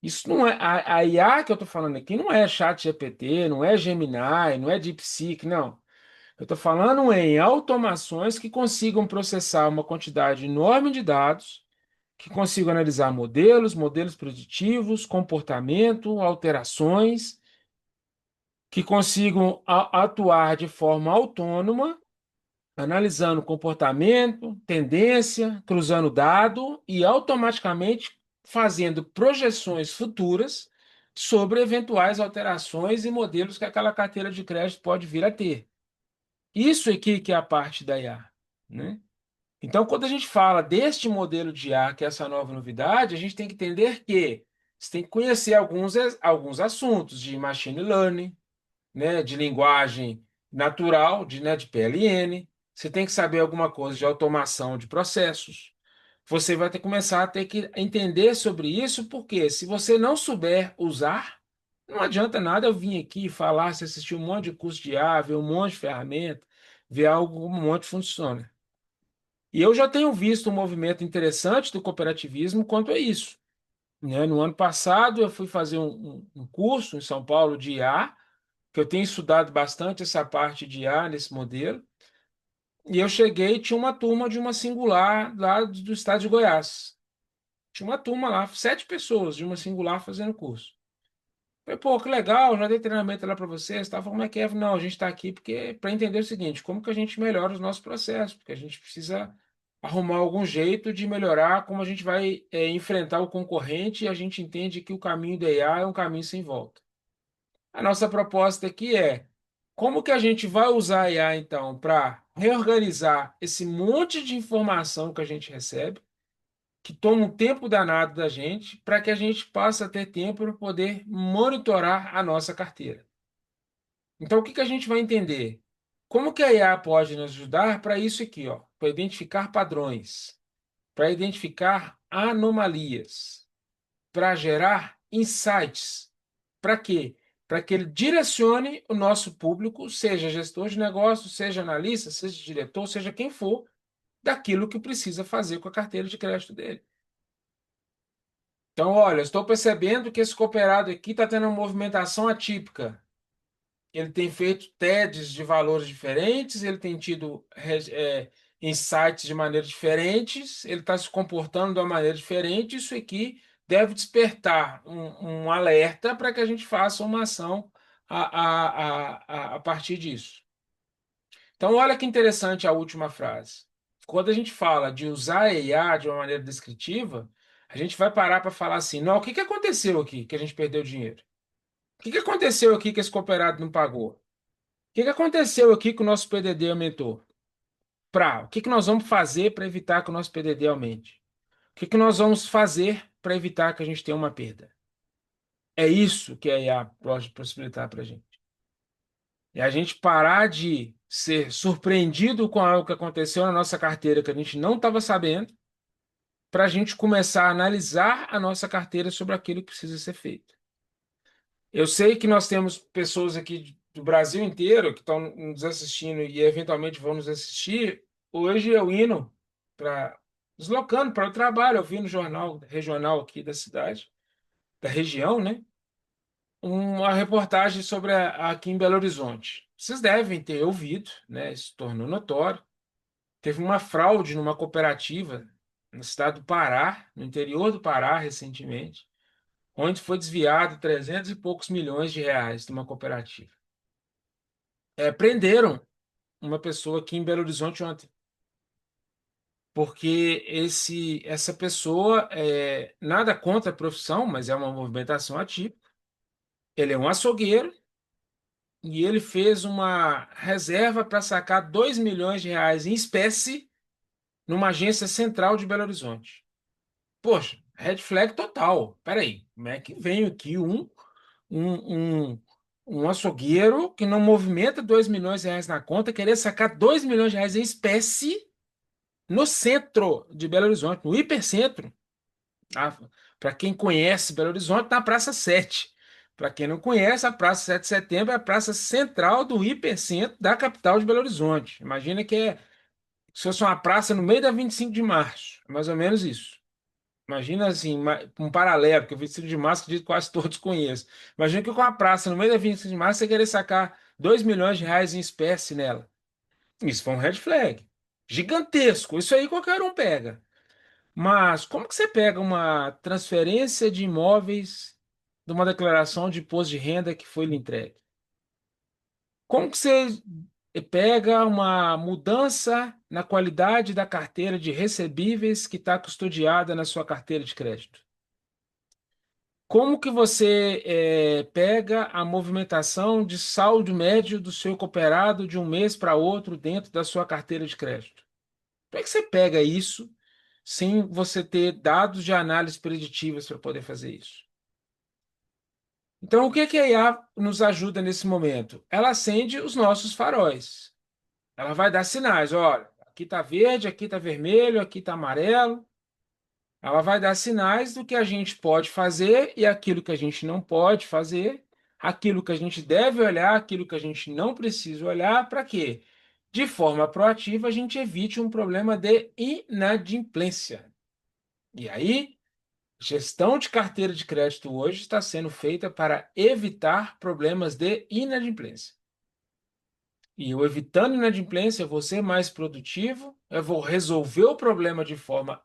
Isso não é a IA que eu estou falando aqui não é ChatGPT, não é Gemini, não é DeepSeek, não. Eu estou falando em automações que consigam processar uma quantidade enorme de dados, que consigam analisar modelos, modelos preditivos, comportamento, alterações que consigam atuar de forma autônoma, analisando comportamento, tendência, cruzando dado e automaticamente fazendo projeções futuras sobre eventuais alterações e modelos que aquela carteira de crédito pode vir a ter. Isso aqui que é a parte da IA, né? Então, quando a gente fala deste modelo de IA, que é essa nova novidade, a gente tem que entender que você tem que conhecer alguns assuntos de machine learning, né, de linguagem natural, de PLN. Você tem que saber alguma coisa de automação de processos. Você vai ter que começar a ter que entender sobre isso, porque se você não souber usar, não adianta nada eu vir aqui falar, se assistir um monte de curso de IA, ver um monte de ferramenta, ver algo, um monte funciona. E eu já tenho visto um movimento interessante do cooperativismo quanto a isso, né? No ano passado, eu fui fazer um curso em São Paulo de IA, que eu tenho estudado bastante essa parte de IA nesse modelo, e eu cheguei e tinha uma turma de uma singular lá do estado de Goiás. Tinha uma turma lá, 7 pessoas de uma singular fazendo curso. Falei, pô, que legal, já dei treinamento lá para vocês, tá? Falei, como é que é? Falei, não, a gente está aqui porque para entender o seguinte, como que a gente melhora os nossos processos, porque a gente precisa arrumar algum jeito de melhorar como a gente vai enfrentar o concorrente e a gente entende que o caminho da IA é um caminho sem volta. A nossa proposta aqui é como que a gente vai usar a IA, então, para reorganizar esse monte de informação que a gente recebe, que toma um tempo danado da gente, para que a gente possa ter tempo para poder monitorar a nossa carteira. Então, o que que a gente vai entender? Como que a IA pode nos ajudar para isso aqui, ó, para identificar padrões, para identificar anomalias, para gerar insights. Para quê? Para que ele direcione o nosso público, seja gestor de negócio, seja analista, seja diretor, seja quem for, daquilo que precisa fazer com a carteira de crédito dele. Então, olha, estou percebendo que esse cooperado aqui está tendo uma movimentação atípica. Ele tem feito TEDs de valores diferentes, ele tem tido insights de maneiras diferentes, ele está se comportando de uma maneira diferente. Isso aqui deve despertar um alerta para que a gente faça uma ação a partir disso. Então, olha que interessante a última frase. Quando a gente fala de usar a IA de uma maneira descritiva, a gente vai parar para falar assim: não, o que que aconteceu aqui que a gente perdeu dinheiro? O que que aconteceu aqui que esse cooperado não pagou? O que que aconteceu aqui que o nosso PDD aumentou? O que que nós vamos fazer para evitar que o nosso PDD aumente? O que que nós vamos fazer para evitar que a gente tenha uma perda? É isso que a IA pode possibilitar para a gente. É a gente parar de ser surpreendido com algo que aconteceu na nossa carteira que a gente não estava sabendo, para a gente começar a analisar a nossa carteira sobre aquilo que precisa ser feito. Eu sei que nós temos pessoas aqui do Brasil inteiro que estão nos assistindo e eventualmente vão nos assistir. Hoje eu indo para deslocando para o trabalho, eu vi no jornal regional aqui da cidade, da região, né? Uma reportagem sobre aqui em Belo Horizonte. Vocês devem ter ouvido, né? Isso se tornou notório. Teve uma fraude numa cooperativa no estado do Pará, no interior do Pará, recentemente, onde foi desviado 300 e poucos milhões de reais de uma cooperativa. Prenderam uma pessoa aqui em Belo Horizonte ontem, porque essa pessoa, nada contra a profissão, mas é uma movimentação atípica. Ele é um açougueiro e ele fez uma reserva para sacar 2 milhões de reais em espécie numa agência central de Belo Horizonte. Poxa, red flag total. Peraí, como é que vem aqui um, um, um açougueiro que não movimenta 2 milhões de reais na conta, querer sacar 2 milhões de reais em espécie no centro de Belo Horizonte, no hipercentro? Para quem conhece Belo Horizonte, na Praça 7. Para quem não conhece, a Praça 7 de Setembro é a praça central do hipercentro da capital de Belo Horizonte. Imagina que se fosse uma praça no meio da 25 de março, é mais ou menos isso. Imagina assim, um paralelo, que o 25 de março acredito que quase todos conhecem. Imagina que com a praça no meio da 25 de março você querer sacar 2 milhões de reais em espécie nela. Isso foi um red flag. Gigantesco. Isso aí qualquer um pega. Mas como que você pega uma transferência de imóveis de uma declaração de imposto de renda que foi lhe entregue? Como que você pega uma mudança na qualidade da carteira de recebíveis que está custodiada na sua carteira de crédito? Como que você pega a movimentação de saldo médio do seu cooperado de um mês para outro dentro da sua carteira de crédito? Como é que você pega isso sem você ter dados de análise preditivas para poder fazer isso? Então, o que que a IA nos ajuda nesse momento? Ela acende os nossos faróis. Ela vai dar sinais, olha, aqui está verde, aqui está vermelho, aqui está amarelo. Ela vai dar sinais do que a gente pode fazer e aquilo que a gente não pode fazer, aquilo que a gente deve olhar, aquilo que a gente não precisa olhar, para quê? De forma proativa, a gente evite um problema de inadimplência. E aí, gestão de carteira de crédito hoje está sendo feita para evitar problemas de inadimplência. E eu evitando inadimplência, eu vou ser mais produtivo, eu vou resolver o problema de forma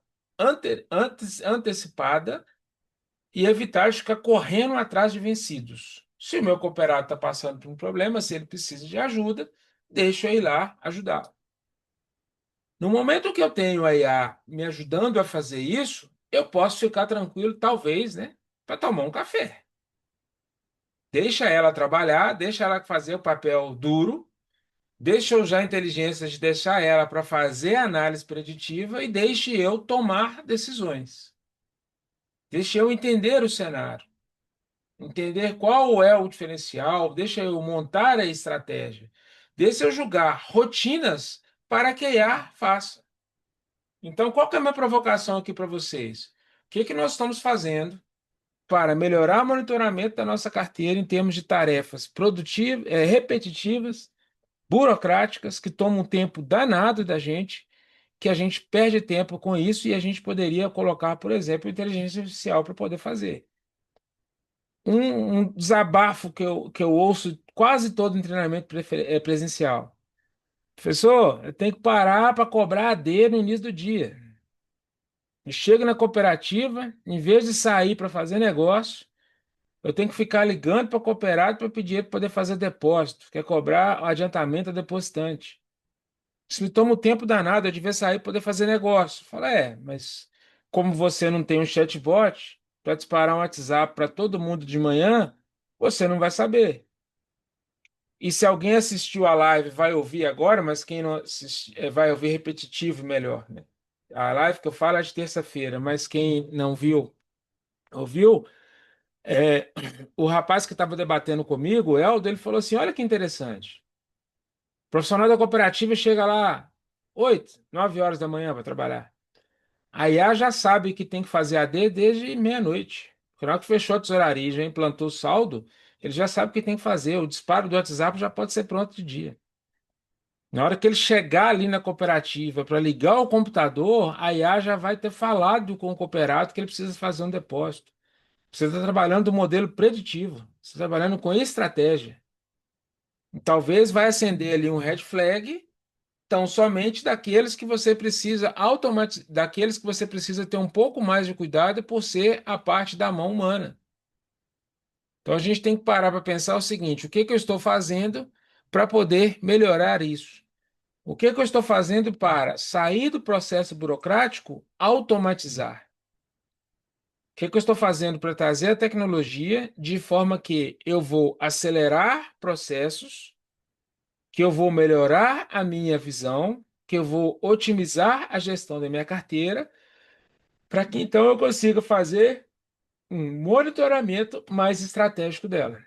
antecipada e evitar de ficar correndo atrás de vencidos. Se o meu cooperado está passando por um problema, se ele precisa de ajuda, deixa eu ir lá ajudar. No momento que eu tenho a IA me ajudando a fazer isso, eu posso ficar tranquilo, talvez, né, para tomar um café. Deixa ela trabalhar, deixa ela fazer o papel duro, deixa eu usar a inteligência de deixar ela para fazer a análise preditiva e deixe eu tomar decisões. Deixe eu entender o cenário. Entender qual é o diferencial, deixa eu montar a estratégia, deixa eu julgar rotinas para que a IA faça. Então, qual que é a minha provocação aqui para vocês? O que que nós estamos fazendo para melhorar o monitoramento da nossa carteira em termos de tarefas produtivas, repetitivas, burocráticas, que tomam um tempo danado da gente, que a gente perde tempo com isso e a gente poderia colocar, por exemplo, inteligência artificial para poder fazer. Um desabafo que eu ouço quase todo em treinamento presencial. Professor, eu tenho que parar para cobrar AD no início do dia. Eu chego na cooperativa, em vez de sair para fazer negócio, eu tenho que ficar ligando para o cooperado para pedir para poder fazer depósito, quer cobrar o adiantamento a depositante. Isso me toma um tempo danado, eu devia sair para poder fazer negócio. Fala, mas como você não tem um chatbot para disparar um WhatsApp para todo mundo de manhã, você não vai saber. E se alguém assistiu a live, vai ouvir agora, mas quem não vai ouvir repetitivo melhor, né? A live que eu falo é de terça-feira, mas quem não viu, ouviu, é, o rapaz que estava debatendo comigo, o Helder, ele falou assim: olha que interessante. O profissional da cooperativa chega lá 8, 9 horas da manhã para trabalhar. A IA já sabe que tem que fazer AD desde meia-noite. Na hora que fechou a tesouraria e já implantou o saldo, ele já sabe o que tem que fazer. O disparo do WhatsApp já pode ser pronto de dia. Na hora que ele chegar ali na cooperativa para ligar o computador, a IA já vai ter falado com o cooperado que ele precisa fazer um depósito. Você está trabalhando do modelo preditivo, você está trabalhando com estratégia. Talvez vai acender ali um red flag, tão somente daqueles que você precisa automatizar, daqueles que você precisa ter um pouco mais de cuidado por ser a parte da mão humana. Então a gente tem que parar para pensar o seguinte: o que que eu estou fazendo para poder melhorar isso? O que que eu estou fazendo para sair do processo burocrático, automatizar? O que que eu estou fazendo para trazer a tecnologia de forma que eu vou acelerar processos, que eu vou melhorar a minha visão, que eu vou otimizar a gestão da minha carteira, para que então eu consiga fazer um monitoramento mais estratégico dela.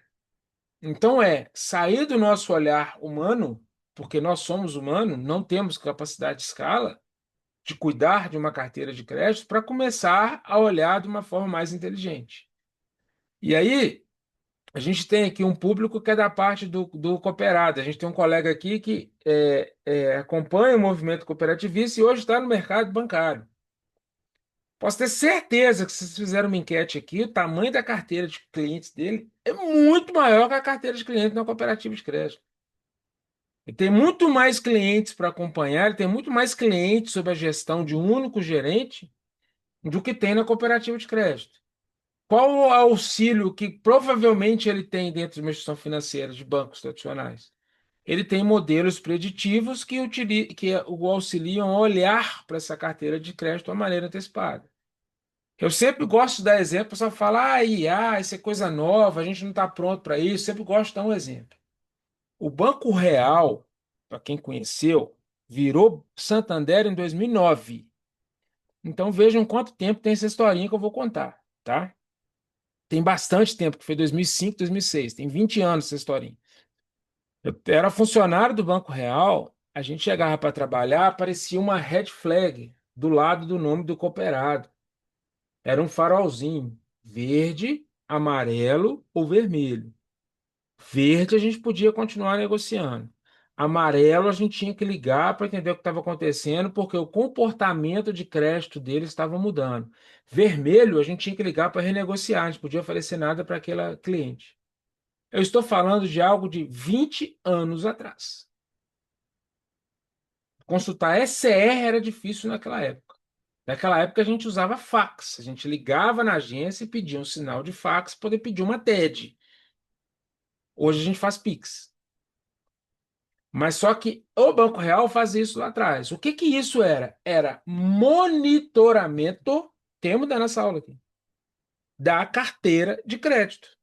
Então é sair do nosso olhar humano, porque nós somos humanos, não temos capacidade de escala de cuidar de uma carteira de crédito para começar a olhar de uma forma mais inteligente. E aí, a gente tem aqui um público que é da parte do cooperado. A gente tem um colega aqui que acompanha o movimento cooperativista e hoje está no mercado bancário. Posso ter certeza que se vocês fizeram uma enquete aqui, o tamanho da carteira de clientes dele é muito maior que a carteira de clientes na cooperativa de crédito. Ele tem muito mais clientes para acompanhar, ele tem muito mais clientes sob a gestão de um único gerente do que tem na cooperativa de crédito. Qual o auxílio que provavelmente ele tem dentro de uma instituição financeira de bancos tradicionais? ele tem modelos preditivos que o auxiliam a olhar para essa carteira de crédito de uma maneira antecipada. Eu sempre gosto de dar exemplo, o pessoal fala, IA, isso é coisa nova, a gente não está pronto para isso. Sempre gosto de dar um exemplo. O Banco Real, para quem conheceu, virou Santander em 2009. Então vejam quanto tempo tem essa historinha que eu vou contar, tá? Tem bastante tempo, que foi 2005, 2006. Tem 20 anos essa historinha. Eu era funcionário do Banco Real, a gente chegava para trabalhar, aparecia uma red flag do lado do nome do cooperado. Era um farolzinho, verde, amarelo ou vermelho. Verde a gente podia continuar negociando. Amarelo a gente tinha que ligar para entender o que estava acontecendo, porque o comportamento de crédito dele estava mudando. Vermelho a gente tinha que ligar para renegociar, a gente podia oferecer nada para aquela cliente. Eu estou falando de algo de 20 anos atrás. Consultar SCR era difícil naquela época. Naquela época a gente usava fax. A gente ligava na agência e pedia um sinal de fax para poder pedir uma TED. Hoje a gente faz Pix. Mas só que o Banco Real fazia isso lá atrás. O que que isso era? Era monitoramento, temos nessa aula aqui, da carteira de crédito.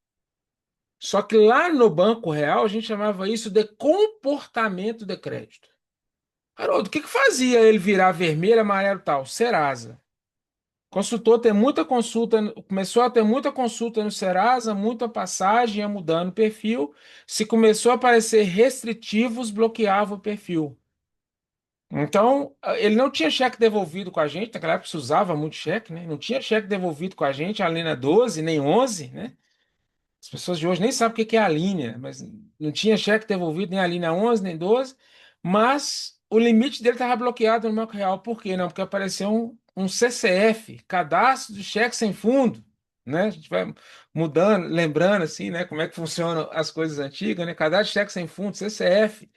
Só que lá no Banco Real a gente chamava isso de comportamento de crédito. Haroldo, o que que fazia ele virar vermelho, amarelo e tal? Serasa. Consultor tem muita consulta, começou a ter muita consulta no Serasa, muita passagem, ia mudando o perfil. Se começou a aparecer restritivos, bloqueava o perfil. Então, ele não tinha cheque devolvido com a gente, naquela época se usava muito cheque, né? Não tinha cheque devolvido com a gente, a linha 12 nem 11, né? As pessoas de hoje nem sabem o que que é a linha, mas não tinha cheque devolvido nem a linha 11 nem 12, mas o limite dele estava bloqueado no Banco Real. Por quê? Não, porque apareceu um CCF, Cadastro de Cheque Sem Fundo, né? A gente vai mudando, lembrando assim, né, como é que funcionam as coisas antigas, né? Cadastro de Cheque Sem Fundo, CCF.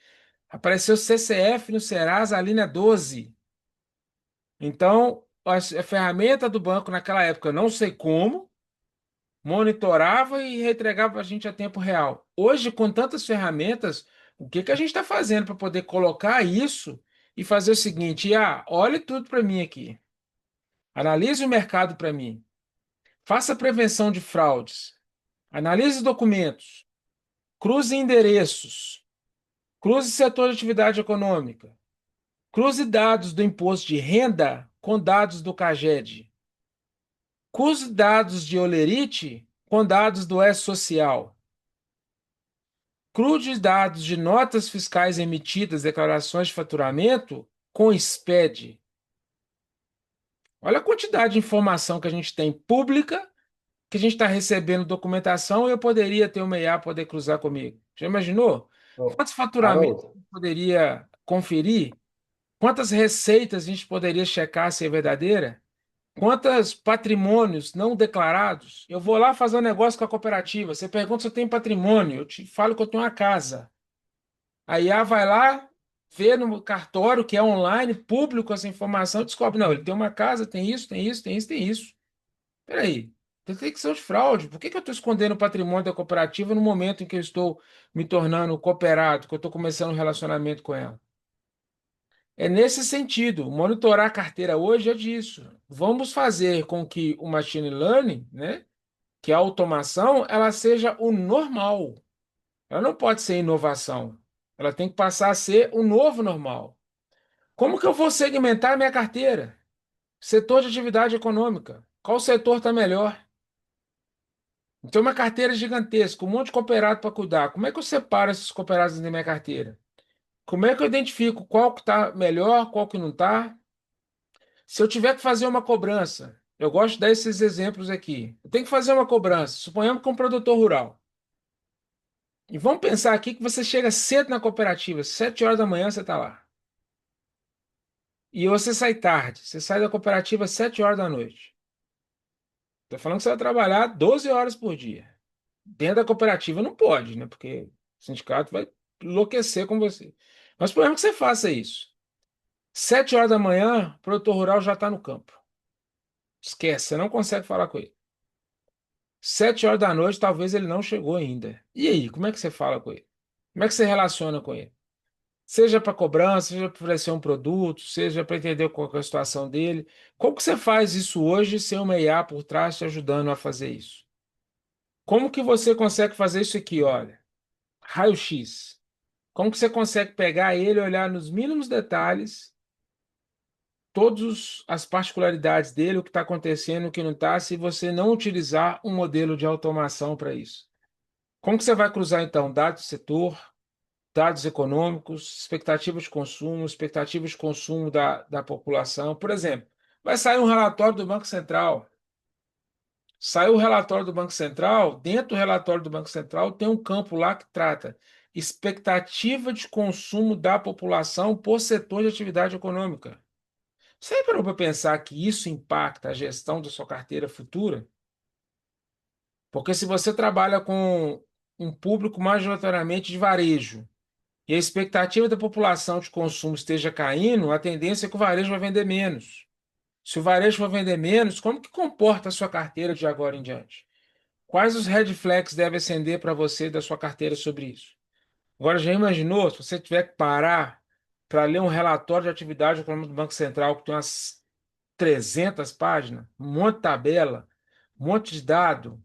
Apareceu CCF no Serasa, a linha 12. Então, a ferramenta do banco naquela época, eu não sei como, monitorava e entregava a gente a tempo real. Hoje, com tantas ferramentas, o que que a gente está fazendo para poder colocar isso e fazer o seguinte: olhe tudo para mim aqui, analise o mercado para mim, faça prevenção de fraudes, analise os documentos, cruze endereços, cruze setor de atividade econômica, cruze dados do imposto de renda com dados do CAGED, cruze dados de Olerite com dados do E-Social. Crude dados de notas fiscais emitidas, declarações de faturamento com SPED. Olha a quantidade de informação que a gente tem pública, que a gente está recebendo documentação e eu poderia ter uma IA poder cruzar comigo. Já imaginou? Ô, Quantos faturamentos Haroldo, eu poderia conferir? Quantas receitas a gente poderia checar se é verdadeira? Quantos patrimônios não declarados? Eu vou lá fazer um negócio com a cooperativa. Você pergunta se eu tenho patrimônio. Eu te falo que eu tenho uma casa. A IA vai lá, vê no cartório, que é online, público essa informação, descobre, não, ele tem uma casa, tem isso, tem isso, tem isso, tem isso. Peraí, tem detecção de fraude. Por que que eu estou escondendo o patrimônio da cooperativa no momento em que eu estou me tornando cooperado, que eu estou começando um relacionamento com ela? É nesse sentido, monitorar a carteira hoje é disso. Vamos fazer com que o machine learning, né, que a automação, ela seja o normal. Ela não pode ser inovação. Ela tem que passar a ser o novo normal. Como que eu vou segmentar a minha carteira? Setor de atividade econômica. Qual setor está melhor? Então, uma carteira gigantesca, um monte de cooperado para cuidar. Como é que eu separo esses cooperados da minha carteira? Como é que eu identifico qual que está melhor, qual que não está? Se eu tiver que fazer uma cobrança, eu gosto de dar esses exemplos aqui. Eu tenho que fazer uma cobrança, suponhamos que é um produtor rural. E vamos pensar aqui que você chega cedo na cooperativa, 7 horas da manhã você está lá. E você sai tarde, você sai da cooperativa às 7 horas da noite. Estou falando que você vai trabalhar 12 horas por dia. Dentro da cooperativa não pode, né? Porque o sindicato vai enlouquecer com você. Mas o problema é que você faça isso. 7 horas da manhã, o produtor rural já está no campo. Esquece, você não consegue falar com ele. 7 horas da noite, talvez ele não chegou ainda. E aí, como é que você fala com ele? Como é que você relaciona com ele? Seja para cobrança, seja para oferecer um produto, seja para entender qual que é a situação dele. Como que você faz isso hoje sem uma IA por trás te ajudando a fazer isso? Como que você consegue fazer isso aqui, olha? Raio-X. Como que você consegue pegar ele, olhar nos mínimos detalhes, todas as particularidades dele, o que está acontecendo, o que não está, se você não utilizar um modelo de automação para isso? Como que você vai cruzar, então, dados do setor, dados econômicos, expectativas de consumo da população? Por exemplo, vai sair um relatório do Banco Central. Saiu o relatório do Banco Central, dentro do relatório do Banco Central tem um campo lá que trata expectativa de consumo da população por setor de atividade econômica. Você parou para pensar que isso impacta a gestão da sua carteira futura? Porque se você trabalha com um público majoritariamente de varejo e a expectativa da população de consumo esteja caindo, a tendência é que o varejo vai vender menos. Se o varejo vai vender menos, como que comporta a sua carteira de agora em diante? Quais os red flags devem acender para você da sua carteira sobre isso? Agora, já imaginou se você tiver que parar para ler um relatório de atividade econômica do Banco Central que tem umas 300 páginas, um monte de tabela, um monte de dado,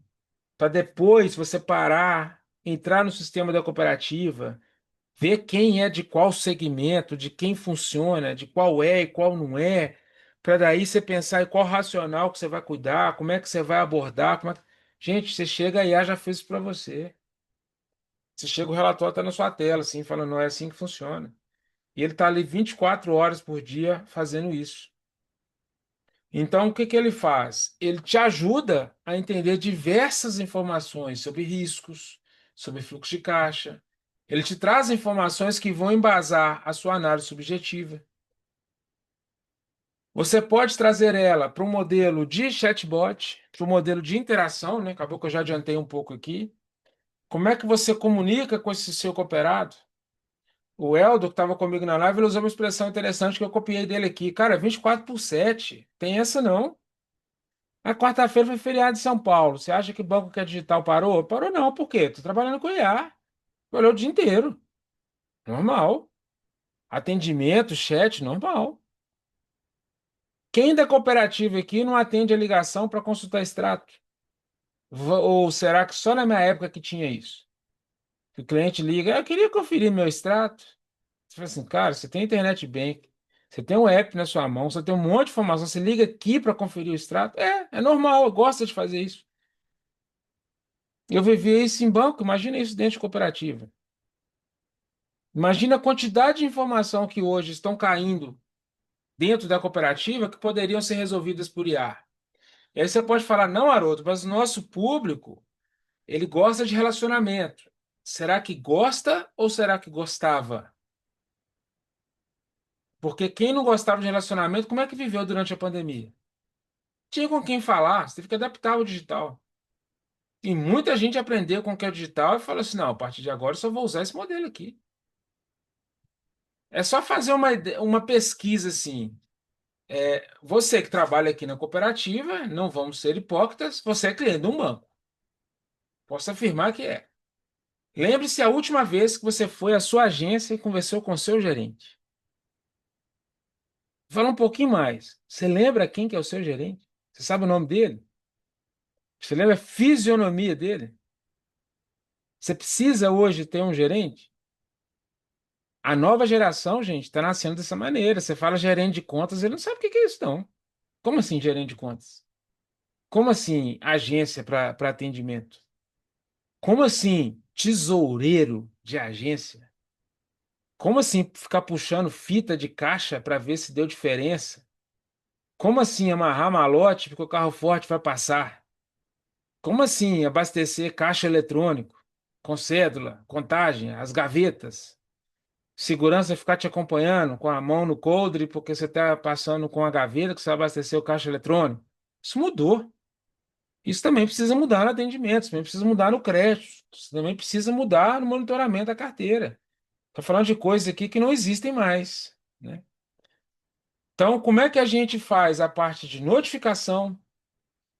para depois você parar, entrar no sistema da cooperativa, ver quem é de qual segmento, de quem funciona, de qual é e qual não é, para daí você pensar em qual racional que você vai cuidar, como é que você vai abordar. Gente, você chega aí, já fez isso para você. Você chega, o relatório está na sua tela, assim, falando, não é assim que funciona. E ele está ali 24 horas por dia fazendo isso. Então, o que que ele faz? Ele te ajuda a entender diversas informações sobre riscos, sobre fluxo de caixa. Ele te traz informações que vão embasar a sua análise subjetiva. Você pode trazer ela para um modelo de chatbot, para um modelo de interação, né? Acabou que eu já adiantei um pouco aqui. Como é que você comunica com esse seu cooperado? O Eldo, que estava comigo na live, ele usou uma expressão interessante que eu copiei dele aqui. Cara, 24/7. Tem essa não. A quarta-feira foi feriado em São Paulo. Você acha que o banco que é digital parou? Parou não, por quê? Tô trabalhando com IA. Olhou o dia inteiro. Normal. Atendimento, chat, normal. Quem da cooperativa aqui não atende a ligação para consultar extrato? Ou será que só na minha época que tinha isso? Que o cliente liga, eu queria conferir meu extrato. Você fala assim, cara, você tem internet bank, você tem um app na sua mão, você tem um monte de informação, você liga aqui para conferir o extrato? É normal, eu gosto de fazer isso. Eu vivi isso em banco, imagina isso dentro de cooperativa. Imagina a quantidade de informação que hoje estão caindo dentro da cooperativa que poderiam ser resolvidas por IA. E aí você pode falar, não, Haroldo, mas o nosso público, ele gosta de relacionamento. Será que gosta ou será que gostava? Porque quem não gostava de relacionamento, como é que viveu durante a pandemia? Tinha com quem falar, você teve que adaptar ao digital. E muita gente aprendeu com o que é o digital e falou assim: não, a partir de agora eu só vou usar esse modelo aqui. É só fazer uma pesquisa assim. Você que trabalha aqui na cooperativa, não vamos ser hipócritas, você é cliente de um banco. Posso afirmar que é. Lembre-se a última vez que você foi à sua agência e conversou com seu gerente. Fala um pouquinho mais. Você lembra quem que é o seu gerente? Você sabe o nome dele? Você lembra a fisionomia dele? Você precisa hoje ter um gerente? A nova geração, gente, está nascendo dessa maneira. Você fala gerente de contas, ele não sabe o que que é isso, não. Como assim gerente de contas? Como assim agência para atendimento? Como assim tesoureiro de agência? Como assim ficar puxando fita de caixa para ver se deu diferença? Como assim amarrar malote porque o carro forte vai passar? Como assim abastecer caixa eletrônico com cédula, contagem, as gavetas? Segurança ficar te acompanhando com a mão no coldre porque você está passando com a gaveta que você vai abastecer o caixa eletrônico. Isso mudou. Isso também precisa mudar no atendimento, isso também precisa mudar no crédito, isso também precisa mudar no monitoramento da carteira. Estou falando de coisas aqui que não existem mais, né? Então, como é que a gente faz a parte de notificação?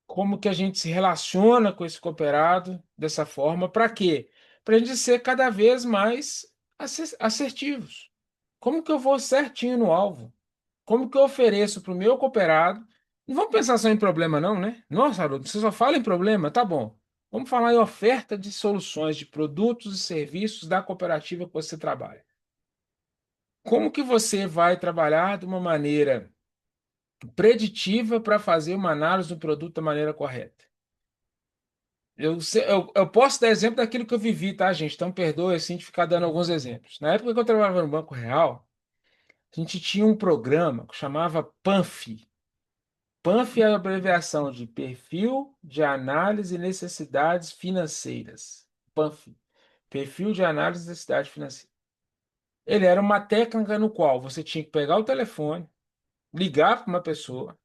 Como que a gente se relaciona com esse cooperado dessa forma? Para quê? Para a gente ser cada vez mais assertivos. Como que eu vou certinho no alvo? Como que eu ofereço para o meu cooperado? Não vamos pensar só em problema, não, né? Nossa, Haroldo, você só fala em problema, tá bom. Vamos falar em oferta de soluções de produtos e serviços da cooperativa que você trabalha. Como que você vai trabalhar de uma maneira preditiva para fazer uma análise do produto da maneira correta? Eu posso dar exemplo daquilo que eu vivi, tá, gente? Então perdoe assim de ficar dando alguns exemplos. Na época que eu trabalhava no Banco Real, a gente tinha um programa que chamava PANF. PANF é a abreviação de Perfil de Análise e Necessidades Financeiras. PANF. Perfil de Análise e Necessidades Financeiras. Ele era uma técnica no qual você tinha que pegar o telefone, ligar para uma pessoa,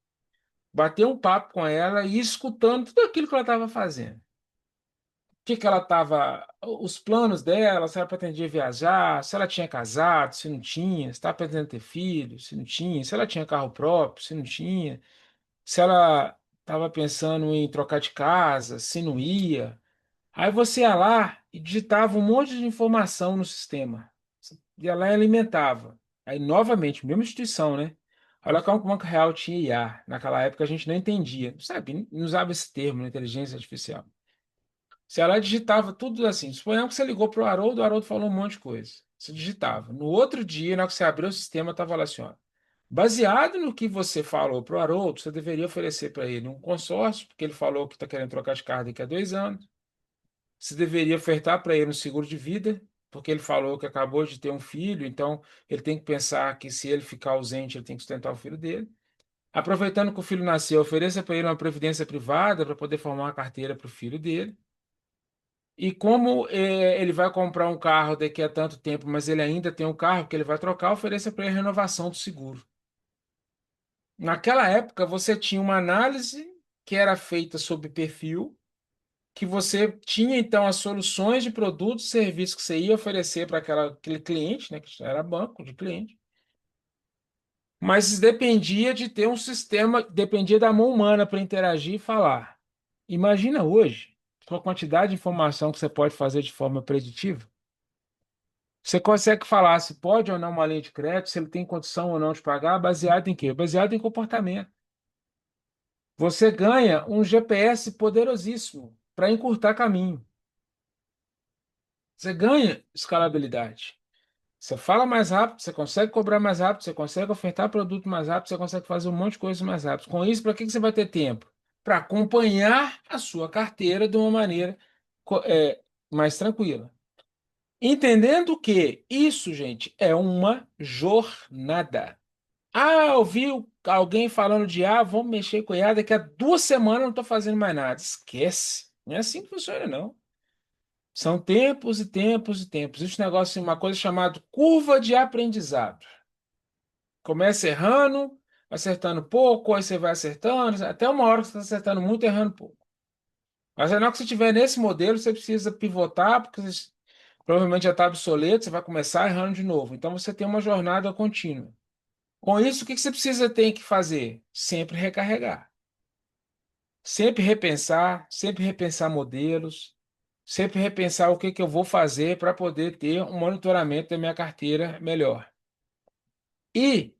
bater um papo com ela e ir escutando tudo aquilo que ela estava fazendo. O que que ela estava, os planos dela, se ela pretendia viajar, se ela tinha casado, se não tinha, se estava pretendendo ter filhos, se não tinha, se ela tinha carro próprio, se não tinha, se ela estava pensando em trocar de casa, se não ia. Aí você ia lá e digitava um monte de informação no sistema. Ia lá e alimentava. Aí, novamente, mesma instituição, né? Olha como o Banco Real tinha IA. Naquela época a gente não entendia, sabe? Não usava esse termo, né, inteligência artificial. Você ia lá e digitava tudo assim. Suponhamos que você ligou para o Haroldo falou um monte de coisa. Você digitava. No outro dia, na hora que você abriu o sistema, estava lá assim, ó. Baseado no que você falou para o Haroldo, você deveria oferecer para ele um consórcio, porque ele falou que está querendo trocar de carro daqui a 2 anos. Você deveria ofertar para ele um seguro de vida, porque ele falou que acabou de ter um filho, então ele tem que pensar que se ele ficar ausente, ele tem que sustentar o filho dele. Aproveitando que o filho nasceu, ofereça para ele uma previdência privada para poder formar uma carteira para o filho dele. E como ele vai comprar um carro daqui a tanto tempo, mas ele ainda tem um carro que ele vai trocar, ofereça para ele renovação do seguro. Naquela época, você tinha uma análise que era feita sob perfil, que você tinha então as soluções de produtos e serviços que você ia oferecer para aquele cliente, né, que era banco de cliente, mas dependia de ter um sistema, dependia da mão humana para interagir e falar. Imagina hoje, com a quantidade de informação que você pode fazer de forma preditiva. Você consegue falar se pode ou não uma linha de crédito, se ele tem condição ou não de pagar, baseado em quê? Baseado em comportamento. Você ganha um GPS poderosíssimo para encurtar caminho. Você ganha escalabilidade. Você fala mais rápido, você consegue cobrar mais rápido, você consegue ofertar produto mais rápido, você consegue fazer um monte de coisas mais rápido. Com isso, para que que você vai ter tempo? Para acompanhar a sua carteira de uma maneira mais tranquila. Entendendo que isso, gente, é uma jornada. Ah, eu vi alguém falando de vamos mexer com IA, daqui a 2 semanas eu não estou fazendo mais nada. Esquece. Não é assim que funciona, não. São tempos e tempos e tempos. Existe um negócio, uma coisa chamada curva de aprendizado. Começa errando, acertando pouco, aí você vai acertando, até uma hora que você está acertando muito, errando pouco. Mas na hora que você estiver nesse modelo, você precisa pivotar, porque você provavelmente já está obsoleto, você vai começar errando de novo. Então você tem uma jornada contínua. Com isso, o que que você precisa ter que fazer? Sempre recarregar. Sempre repensar modelos, sempre repensar o que que eu vou fazer para poder ter um monitoramento da minha carteira melhor. E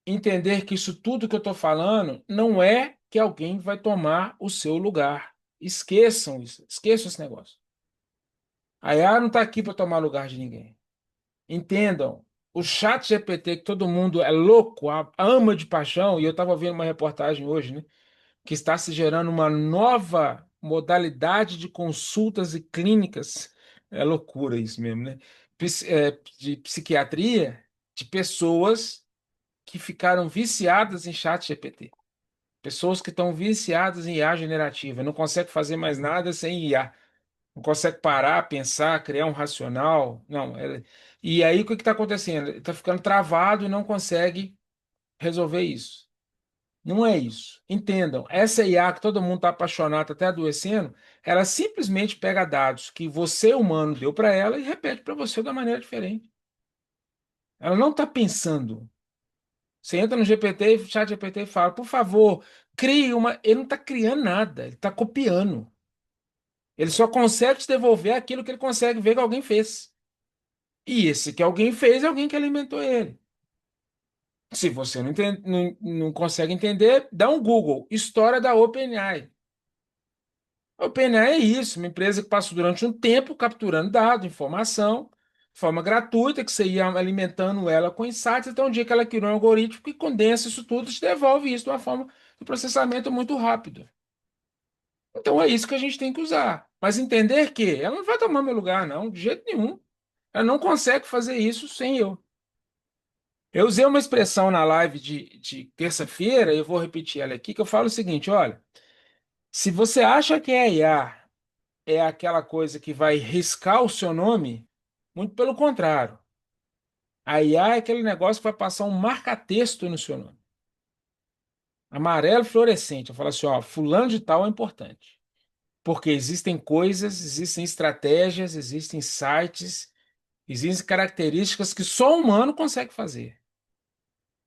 entender que isso tudo que eu estou falando não é que alguém vai tomar o seu lugar. Esqueçam isso, esqueçam esse negócio. A IA não está aqui para tomar lugar de ninguém. Entendam, o chat GPT, que todo mundo é louco, ama de paixão, e eu estava vendo uma reportagem hoje, né? Que está se gerando uma nova modalidade de consultas e clínicas. É loucura isso mesmo, né? De psiquiatria de pessoas que ficaram viciadas em chat GPT. Pessoas que estão viciadas em IA generativa, não conseguem fazer mais nada sem IA. Não consegue parar, pensar, criar um racional. Não. E aí o que está acontecendo? Ele está ficando travado e não consegue resolver isso. Não é isso. Entendam, essa IA que todo mundo está apaixonado, tá até adoecendo, ela simplesmente pega dados que você, humano, deu para ela e repete para você de uma maneira diferente. Ela não está pensando. Você entra no GPT, chat GPT e fala, por favor, crie uma. Ele não está criando nada, ele está copiando. Ele só consegue te devolver aquilo que ele consegue ver que alguém fez. E esse que alguém fez é alguém que alimentou ele. Se você não consegue entender, dá um Google, história da OpenAI. A OpenAI é isso, uma empresa que passou durante um tempo capturando dados, informação, de forma gratuita, que você ia alimentando ela com insights, até um dia que ela criou um algoritmo que condensa isso tudo e te devolve isso de uma forma de processamento muito rápido. Então é isso que a gente tem que usar. Mas entender que ela não vai tomar meu lugar, não, de jeito nenhum. Ela não consegue fazer isso sem eu. Eu usei uma expressão na live de terça-feira, e eu vou repetir ela aqui, que eu falo o seguinte: olha, se você acha que a IA é aquela coisa que vai riscar o seu nome, muito pelo contrário. A IA é aquele negócio que vai passar um marca-texto no seu nome. Amarelo fluorescente. Eu falo assim, ó, fulano de tal é importante. Porque existem coisas, existem estratégias, existem sites, existem características que só um humano consegue fazer.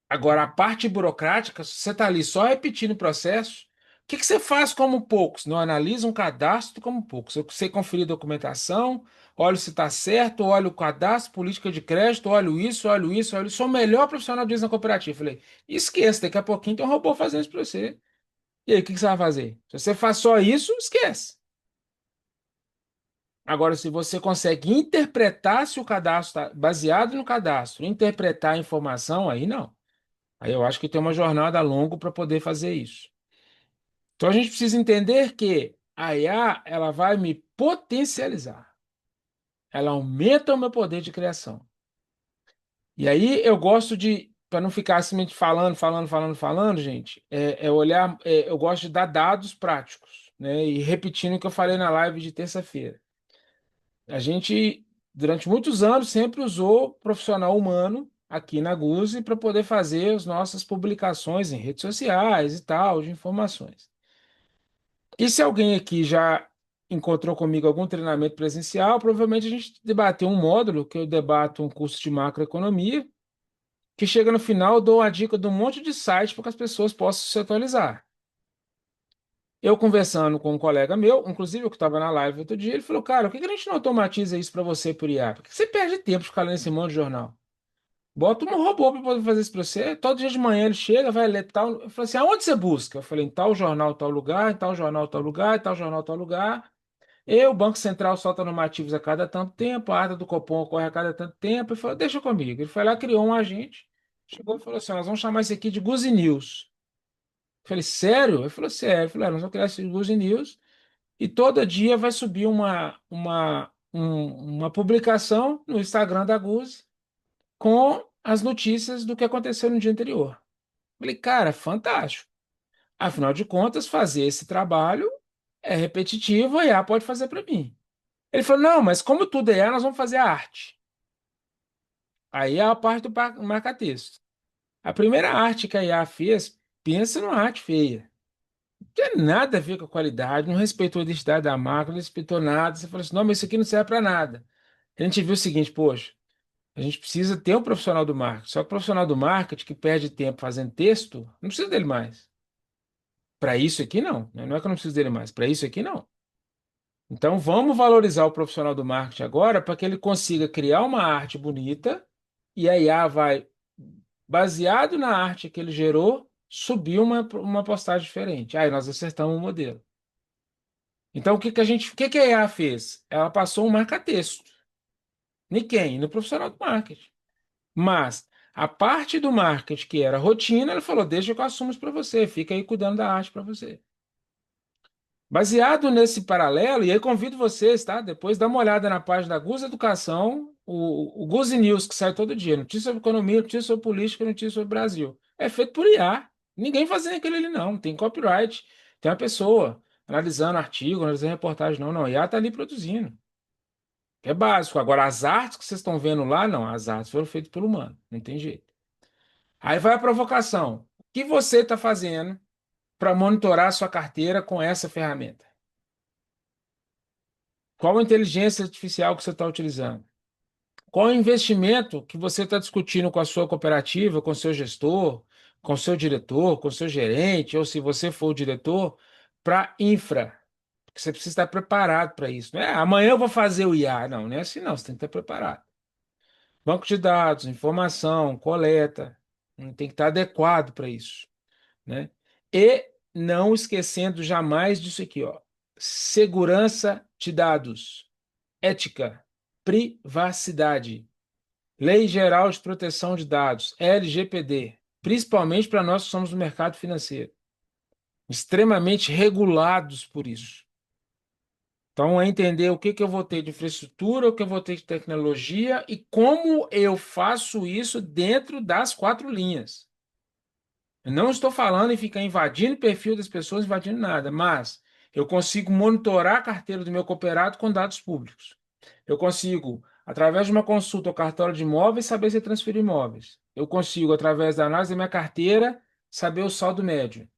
Agora, a parte burocrática, se você está ali só repetindo o processo, o que que você faz como poucos? Não analisa um cadastro como poucos. Eu sei conferir documentação, olho se está certo, olho o cadastro, política de crédito, olho isso, olho isso, olho isso. Sou o melhor profissional disso na cooperativa. Falei, esqueça, daqui a pouquinho tem um robô fazendo isso para você. E aí, o que que você vai fazer? Se você faz só isso, esquece. Agora, se você consegue interpretar se o cadastro está baseado no cadastro, interpretar a informação, aí não. Aí eu acho que tem uma jornada longa para poder fazer isso. Então a gente precisa entender que a IA ela vai me potencializar. Ela aumenta o meu poder de criação. E aí eu gosto de, para não ficar simplesmente falando, gente, é olhar, eu gosto de dar dados práticos, né? E repetindo o que eu falei na live de terça-feira. A gente, durante muitos anos, sempre usou profissional humano aqui na Guse para poder fazer as nossas publicações em redes sociais e tal, de informações. E se alguém aqui já encontrou comigo algum treinamento presencial, provavelmente a gente debateu um módulo, que eu debato um curso de macroeconomia, que chega no final, eu dou a dica de um monte de site para que as pessoas possam se atualizar. Eu conversando com um colega meu, inclusive eu que estava na live outro dia, ele falou, cara, por que que a gente não automatiza isso para você por IA? Por que você perde tempo de ficar lendo esse monte de jornal? Bota um robô para poder fazer isso para você. Todo dia de manhã ele chega, vai ler tal. Eu falei assim, aonde você busca? Eu falei, em tal jornal, tal lugar, em tal jornal, tal lugar, em tal jornal, tal lugar. E o Banco Central solta normativos a cada tanto tempo, a ata do Copom ocorre a cada tanto tempo. Ele falou, deixa comigo. Ele foi lá, criou um agente, chegou e falou assim, nós vamos chamar isso aqui de Guzi News. Eu falei, sério? Ele falou, sério. Eu falei, nós vamos criar esse Guzi News e todo dia vai subir uma publicação no Instagram da Guzi com as notícias do que aconteceu no dia anterior. Falei, cara, fantástico. Afinal de contas, fazer esse trabalho é repetitivo, a IA pode fazer para mim. Ele falou, não, mas como tudo é IA, nós vamos fazer a arte. Aí é a parte do marca-texto. A primeira arte que a IA fez, pensa numa arte feia. Não tem nada a ver com a qualidade, não respeitou a identidade da marca, não respeitou nada. Você falou assim, não, mas isso aqui não serve para nada. A gente viu o seguinte, poxa, a gente precisa ter um profissional do marketing. Só que o profissional do marketing que perde tempo fazendo texto, não precisa dele mais. Para isso aqui, não. Né? Não é que eu não preciso dele mais. Para isso aqui, não. Então, vamos valorizar o profissional do marketing agora para que ele consiga criar uma arte bonita e a IA vai, baseado na arte que ele gerou, subir uma postagem diferente. Aí nós acertamos o modelo. Então, o que que a IA fez? Ela passou um marca-texto. Em quem? No profissional do marketing. Mas a parte do marketing que era rotina, ela falou: deixa que eu assumo isso para você, fica aí cuidando da arte para você. Baseado nesse paralelo, e aí convido vocês, tá? Depois dá uma olhada na página da Guz Educação, o Guz News, que sai todo dia. Notícia sobre economia, notícia sobre política, notícia sobre Brasil. É feito por IA. Ninguém fazendo aquilo ali, não. Tem copyright. Tem uma pessoa analisando artigo, analisando reportagem. Não, não. A IA está ali produzindo. É básico. Agora, as artes que vocês estão vendo lá, não. As artes foram feitas pelo humano. Não tem jeito. Aí vai a provocação. O que você está fazendo para monitorar a sua carteira com essa ferramenta? Qual a inteligência artificial que você está utilizando? Qual o investimento que você está discutindo com a sua cooperativa, com o seu gestor, com o seu diretor, com o seu gerente, ou se você for o diretor, para infra? Porque você precisa estar preparado para isso. Não é amanhã eu vou fazer o IA. Não, não é assim não. Você tem que estar preparado. Banco de dados, informação, coleta. Tem que estar adequado para isso, né? E não esquecendo jamais disso aqui, ó. Segurança de dados, ética, privacidade, Lei Geral de Proteção de Dados, LGPD, principalmente para nós que somos do mercado financeiro, extremamente regulados por isso. Então, é entender o que que eu vou ter de infraestrutura, o que eu vou ter de tecnologia e como eu faço isso dentro das quatro linhas. Eu não estou falando em ficar invadindo o perfil das pessoas, invadindo nada, mas eu consigo monitorar a carteira do meu cooperado com dados públicos. Eu consigo, através de uma consulta ao cartório de imóveis, saber se transferir imóveis. Eu consigo, através da análise da minha carteira, saber o saldo médio.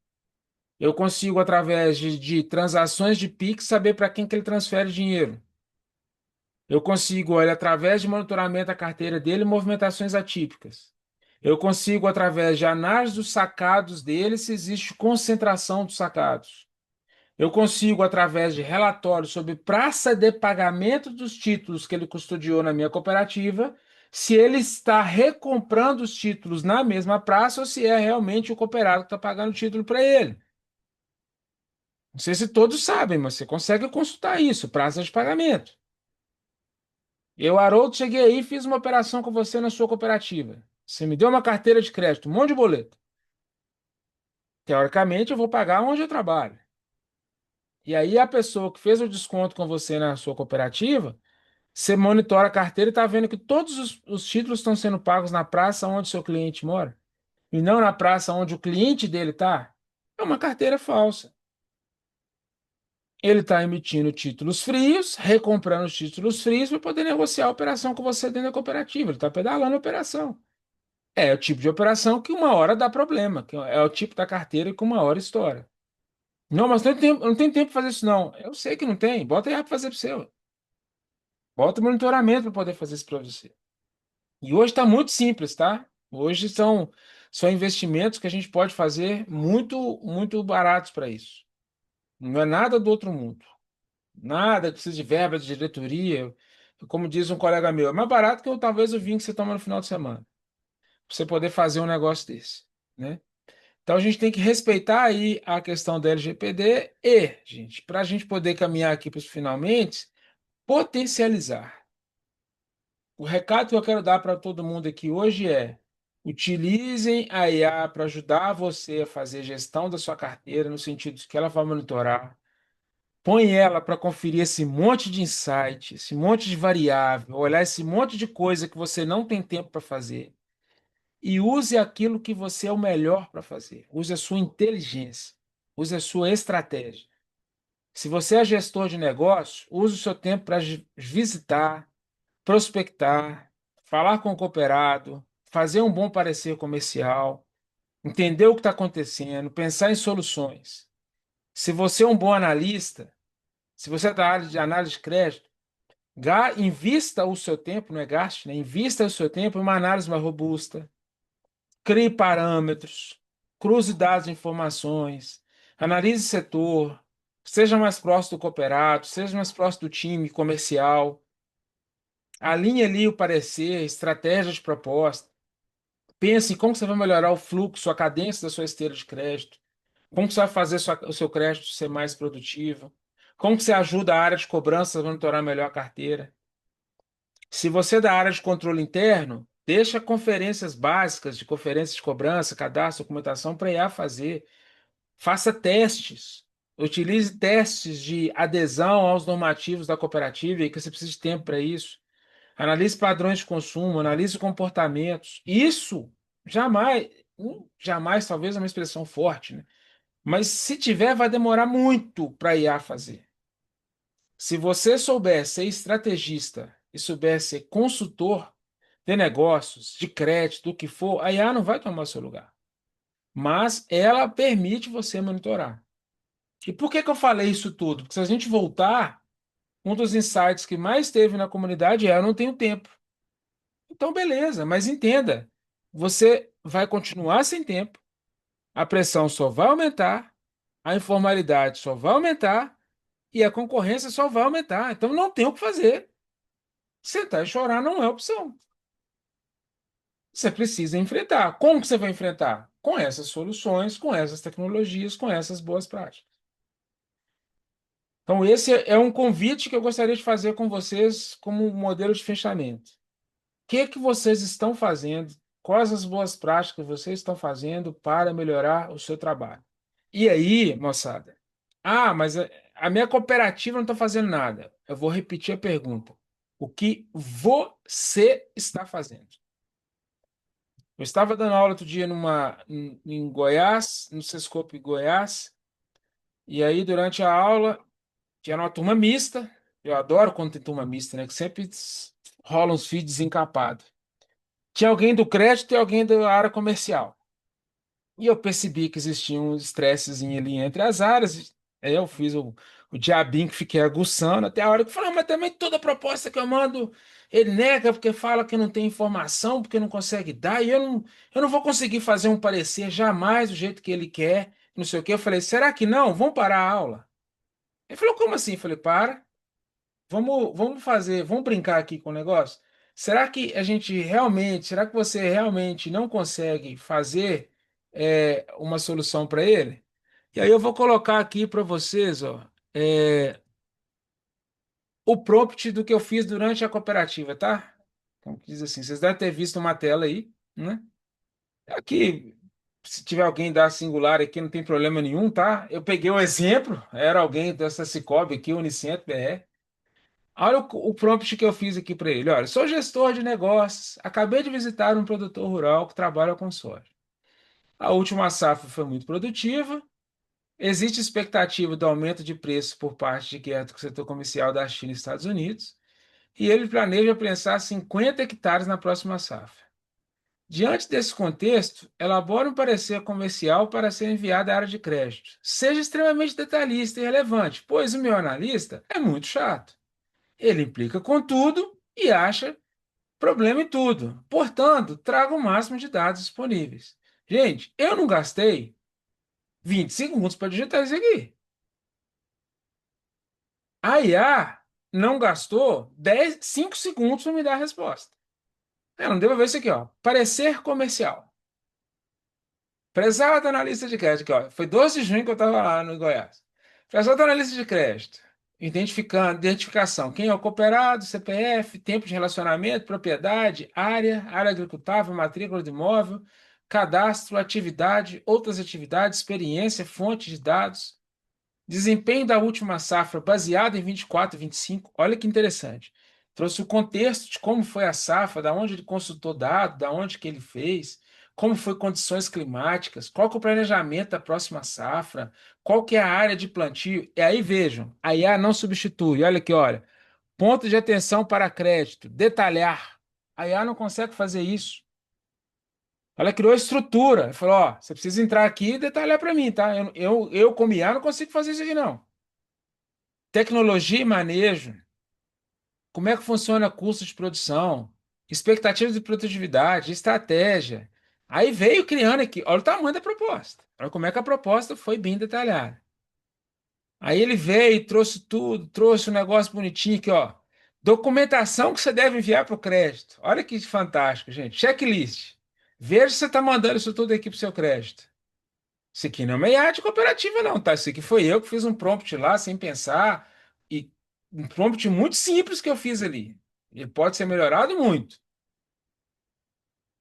Eu consigo, através de transações de Pix, saber para quem que ele transfere dinheiro. Eu consigo, olha, através de monitoramento da carteira dele, movimentações atípicas. Eu consigo, através de análise dos sacados dele, se existe concentração dos sacados. Eu consigo, através de relatórios sobre praça de pagamento dos títulos que ele custodiou na minha cooperativa, se ele está recomprando os títulos na mesma praça ou se é realmente o cooperado que está pagando o título para ele. Não sei se todos sabem, mas você consegue consultar isso, praça de pagamento. Eu, Haroldo, cheguei aí e fiz uma operação com você na sua cooperativa. Você me deu uma carteira de crédito, um monte de boleto. Teoricamente, eu vou pagar onde eu trabalho. E aí, a pessoa que fez o desconto com você na sua cooperativa, você monitora a carteira e está vendo que todos os títulos estão sendo pagos na praça onde seu cliente mora, e não na praça onde o cliente dele está. É uma carteira falsa. Ele está emitindo títulos frios, recomprando os títulos frios para poder negociar a operação com você dentro da cooperativa. Ele está pedalando a operação. É o tipo de operação que uma hora dá problema, que é o tipo da carteira que uma hora estoura. Não, mas não tem tempo para fazer isso, não. Eu sei que não tem. Bota aí para fazer para você. Ué. Bota monitoramento para poder fazer isso para você. E hoje está muito simples, tá? Hoje são investimentos que a gente pode fazer muito baratos para isso. Não é nada do outro mundo. Nada que precisa de verba de diretoria. Como diz um colega meu, é mais barato que talvez o vinho que você toma no final de semana. Para você poder fazer um negócio desse, né? Então a gente tem que respeitar aí a questão da LGPD e, gente, para a gente poder caminhar aqui para os finalmente, potencializar. O recado que eu quero dar para todo mundo aqui hoje é: utilizem a IA para ajudar você a fazer gestão da sua carteira, no sentido de que ela vai monitorar. Põe ela para conferir esse monte de insight, esse monte de variável, olhar esse monte de coisa que você não tem tempo para fazer. E use aquilo que você é o melhor para fazer. Use a sua inteligência. Use a sua estratégia. Se você é gestor de negócio, use o seu tempo para visitar, prospectar, falar com o cooperado, fazer um bom parecer comercial, entender o que está acontecendo, pensar em soluções. Se você é um bom analista, se você é da área de análise de crédito, invista o seu tempo, não é gaste, né? Invista o seu tempo em uma análise mais robusta. Crie parâmetros, cruze dados e informações, analise setor, seja mais próximo do cooperado, seja mais próximo do time comercial, alinhe ali o parecer, estratégia de proposta, pense em como você vai melhorar o fluxo, a cadência da sua esteira de crédito, como você vai fazer o seu crédito ser mais produtivo, como você ajuda a área de cobrança a monitorar melhor a carteira. Se você é da área de controle interno, deixa conferências básicas de conferências de cobrança, cadastro, documentação para IA fazer. Faça testes. Utilize testes de adesão aos normativos da cooperativa e que você precisa de tempo para isso. Analise padrões de consumo, analise comportamentos. Isso jamais, jamais talvez é uma expressão forte, né? Mas se tiver, vai demorar muito para a IA fazer. Se você souber ser estrategista e souber ser consultor de negócios, de crédito, do que for, a IA não vai tomar seu lugar. Mas ela permite você monitorar. E por que que eu falei isso tudo? Porque se a gente voltar, um dos insights que mais teve na comunidade é: eu não tenho tempo. Então, beleza, mas entenda, você vai continuar sem tempo, a pressão só vai aumentar, a informalidade só vai aumentar e a concorrência só vai aumentar. Então, não tem o que fazer. Sentar e chorar não é opção. Você precisa enfrentar. Como que você vai enfrentar? Com essas soluções, com essas tecnologias, com essas boas práticas. Então, esse é um convite que eu gostaria de fazer com vocês como modelo de fechamento. O que que vocês estão fazendo? Quais as boas práticas que vocês estão fazendo para melhorar o seu trabalho? E aí, moçada? Ah, mas a minha cooperativa não está fazendo nada. Eu vou repetir a pergunta. O que você está fazendo? Eu estava dando aula outro dia em Goiás, no Sescope Goiás, e aí durante a aula tinha uma turma mista. Eu adoro quando tem turma mista, né? Que sempre rola uns fios desencapados. Tinha alguém do crédito e alguém da área comercial. E eu percebi que existia um estressezinho ali entre as áreas. Aí eu fiz o diabinho que fiquei aguçando até a hora que eu falei, "Ah, mas também toda proposta que eu mando, ele nega porque fala que não tem informação, porque não consegue dar, e eu não vou conseguir fazer um parecer jamais do jeito que ele quer, não sei o quê." Eu falei, será que não? Vamos parar a aula. Ele falou, como assim? Eu falei, para. Vamos fazer, vamos brincar aqui com o negócio. Será que a gente realmente, será que você realmente não consegue fazer uma solução para ele? E aí eu vou colocar aqui para vocês, ó, o prompt do que eu fiz durante a cooperativa, tá? Então, diz assim, vocês devem ter visto uma tela aí, né? Aqui, se tiver alguém da Singular aqui, não tem problema nenhum, tá? Eu peguei o exemplo, era alguém dessa Cicobi aqui, Unicentro BR. Olha o prompt que eu fiz aqui para ele. Olha, sou gestor de negócios. Acabei de visitar um produtor rural que trabalha com soja. A última safra foi muito produtiva. Existe expectativa do aumento de preço por parte de guerra do setor comercial da China e Estados Unidos. E ele planeja prensar 50 hectares na próxima safra. Diante desse contexto, elabore um parecer comercial para ser enviado à área de crédito. Seja extremamente detalhista e relevante, pois o meu analista é muito chato. Ele implica com tudo e acha problema em tudo. Portanto, traga o máximo de dados disponíveis. Gente, eu não gastei 20 segundos para digitar isso aqui. A IA não gastou 5 segundos para me dar a resposta. Eu não devo ver isso aqui, ó. Parecer comercial. Prezado analista de crédito, aqui, ó. Foi 12 de junho que eu estava lá no Goiás. Prezado analista de crédito. Identificação. Quem é o cooperado, CPF, tempo de relacionamento, propriedade, área agricultável, matrícula de imóvel, cadastro, atividade, outras atividades, experiência, fonte de dados. Desempenho da última safra baseado em 24 e 25. Olha que interessante. Trouxe o contexto de como foi a safra, da onde ele consultou dados, da onde que ele fez, como foi condições climáticas, qual que é o planejamento da próxima safra, qual que é a área de plantio. E aí vejam, a IA não substitui. Olha aqui, olha. Ponto de atenção para crédito, detalhar. A IA não consegue fazer isso. Ela criou a estrutura. Falou, ó, você precisa entrar aqui e detalhar para mim, tá? Eu, como IA, não consigo fazer isso aqui, não. Tecnologia e manejo, como é que funciona custo de produção, expectativa de produtividade, estratégia. Aí veio criando aqui, olha o tamanho da proposta, olha como é que a proposta foi bem detalhada. Aí ele veio e trouxe tudo, trouxe um negócio bonitinho aqui, ó. Documentação que você deve enviar para o crédito. Olha que fantástico, gente. Checklist. Veja se você está mandando isso tudo aqui para o seu crédito. Isso aqui não é uma IA de cooperativa, não, tá? Isso aqui foi eu que fiz um prompt lá, sem pensar, e um prompt muito simples que eu fiz ali. Ele pode ser melhorado muito.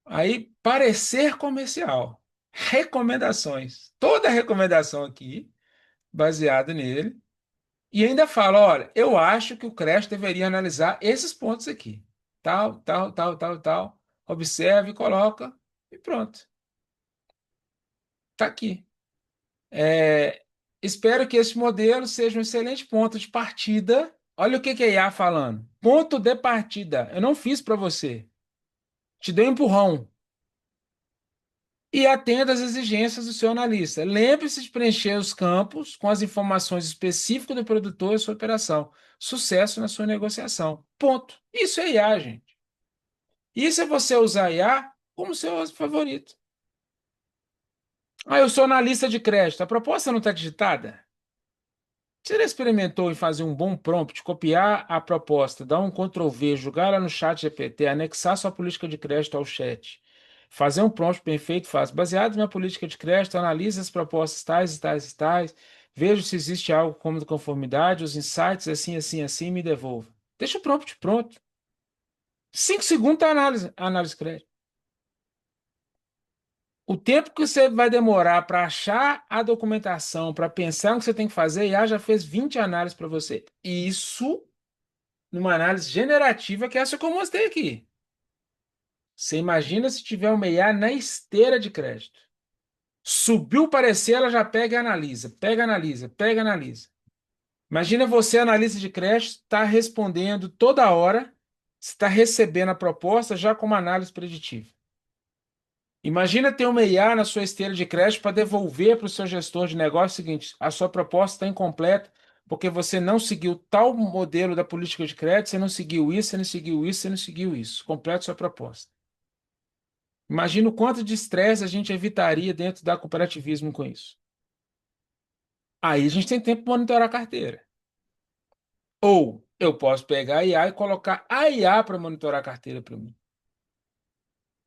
Aí, parecer comercial. Recomendações. Toda a recomendação aqui, baseada nele. E ainda fala, olha, eu acho que o crédito deveria analisar esses pontos aqui. Tal, tal, tal, tal, tal. Observe, coloca e pronto. Tá aqui. É, espero que esse modelo seja um excelente ponto de partida. Olha o que que é a IA falando. Ponto de partida. Eu não fiz para você. Te dei um empurrão. E atenda às exigências do seu analista. Lembre-se de preencher os campos com as informações específicas do produtor e sua operação. Sucesso na sua negociação. Ponto. Isso é IA, gente. Isso é você usar IA como seu favorito. Ah, eu sou analista de crédito. A proposta não está digitada? Você já experimentou em fazer um bom prompt, copiar a proposta, dar um Ctrl+V, jogar ela no chat GPT, anexar sua política de crédito ao chat? Fazer um prompt bem feito, faz. Baseado na minha política de crédito, analise as propostas tais e tais e tais, vejo se existe algo como de conformidade, os insights assim, assim, assim, me devolva. Deixa o prompt pronto. 5 segundos tá a análise de crédito. O tempo que você vai demorar para achar a documentação, para pensar no que você tem que fazer, a IA já fez 20 análises para você. Isso numa análise generativa, que é essa que eu mostrei aqui. Você imagina se tiver uma IA na esteira de crédito. Subiu o parecer, ela já pega e analisa, pega, analisa, pega, analisa. Imagina você, analista de crédito, está respondendo toda hora, está recebendo a proposta já com uma análise preditiva. Imagina ter uma IA na sua esteira de crédito para devolver para o seu gestor de negócio o seguinte: a sua proposta está incompleta porque você não seguiu tal modelo da política de crédito, você não seguiu isso, você não seguiu isso, você não seguiu isso. Complete sua proposta. Imagina o quanto de estresse a gente evitaria dentro da cooperativismo com isso. Aí a gente tem tempo para monitorar a carteira. Ou eu posso pegar a IA e colocar a IA para monitorar a carteira para mim.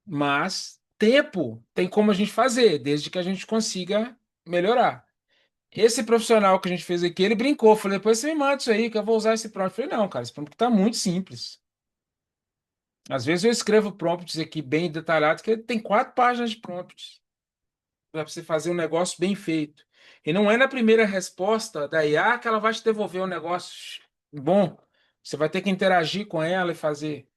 Mas tempo tem como a gente fazer, desde que a gente consiga melhorar. Esse profissional que a gente fez aqui, ele brincou. Falei, depois você me manda isso aí, que eu vou usar esse prompt. Eu falei, não, cara, esse prompt tá muito simples. Às vezes eu escrevo prompts aqui bem detalhados, que tem 4 páginas de prompts para você fazer um negócio bem feito. E não é na primeira resposta da IA que ela vai te devolver um negócio bom. Você vai ter que interagir com ela e fazer.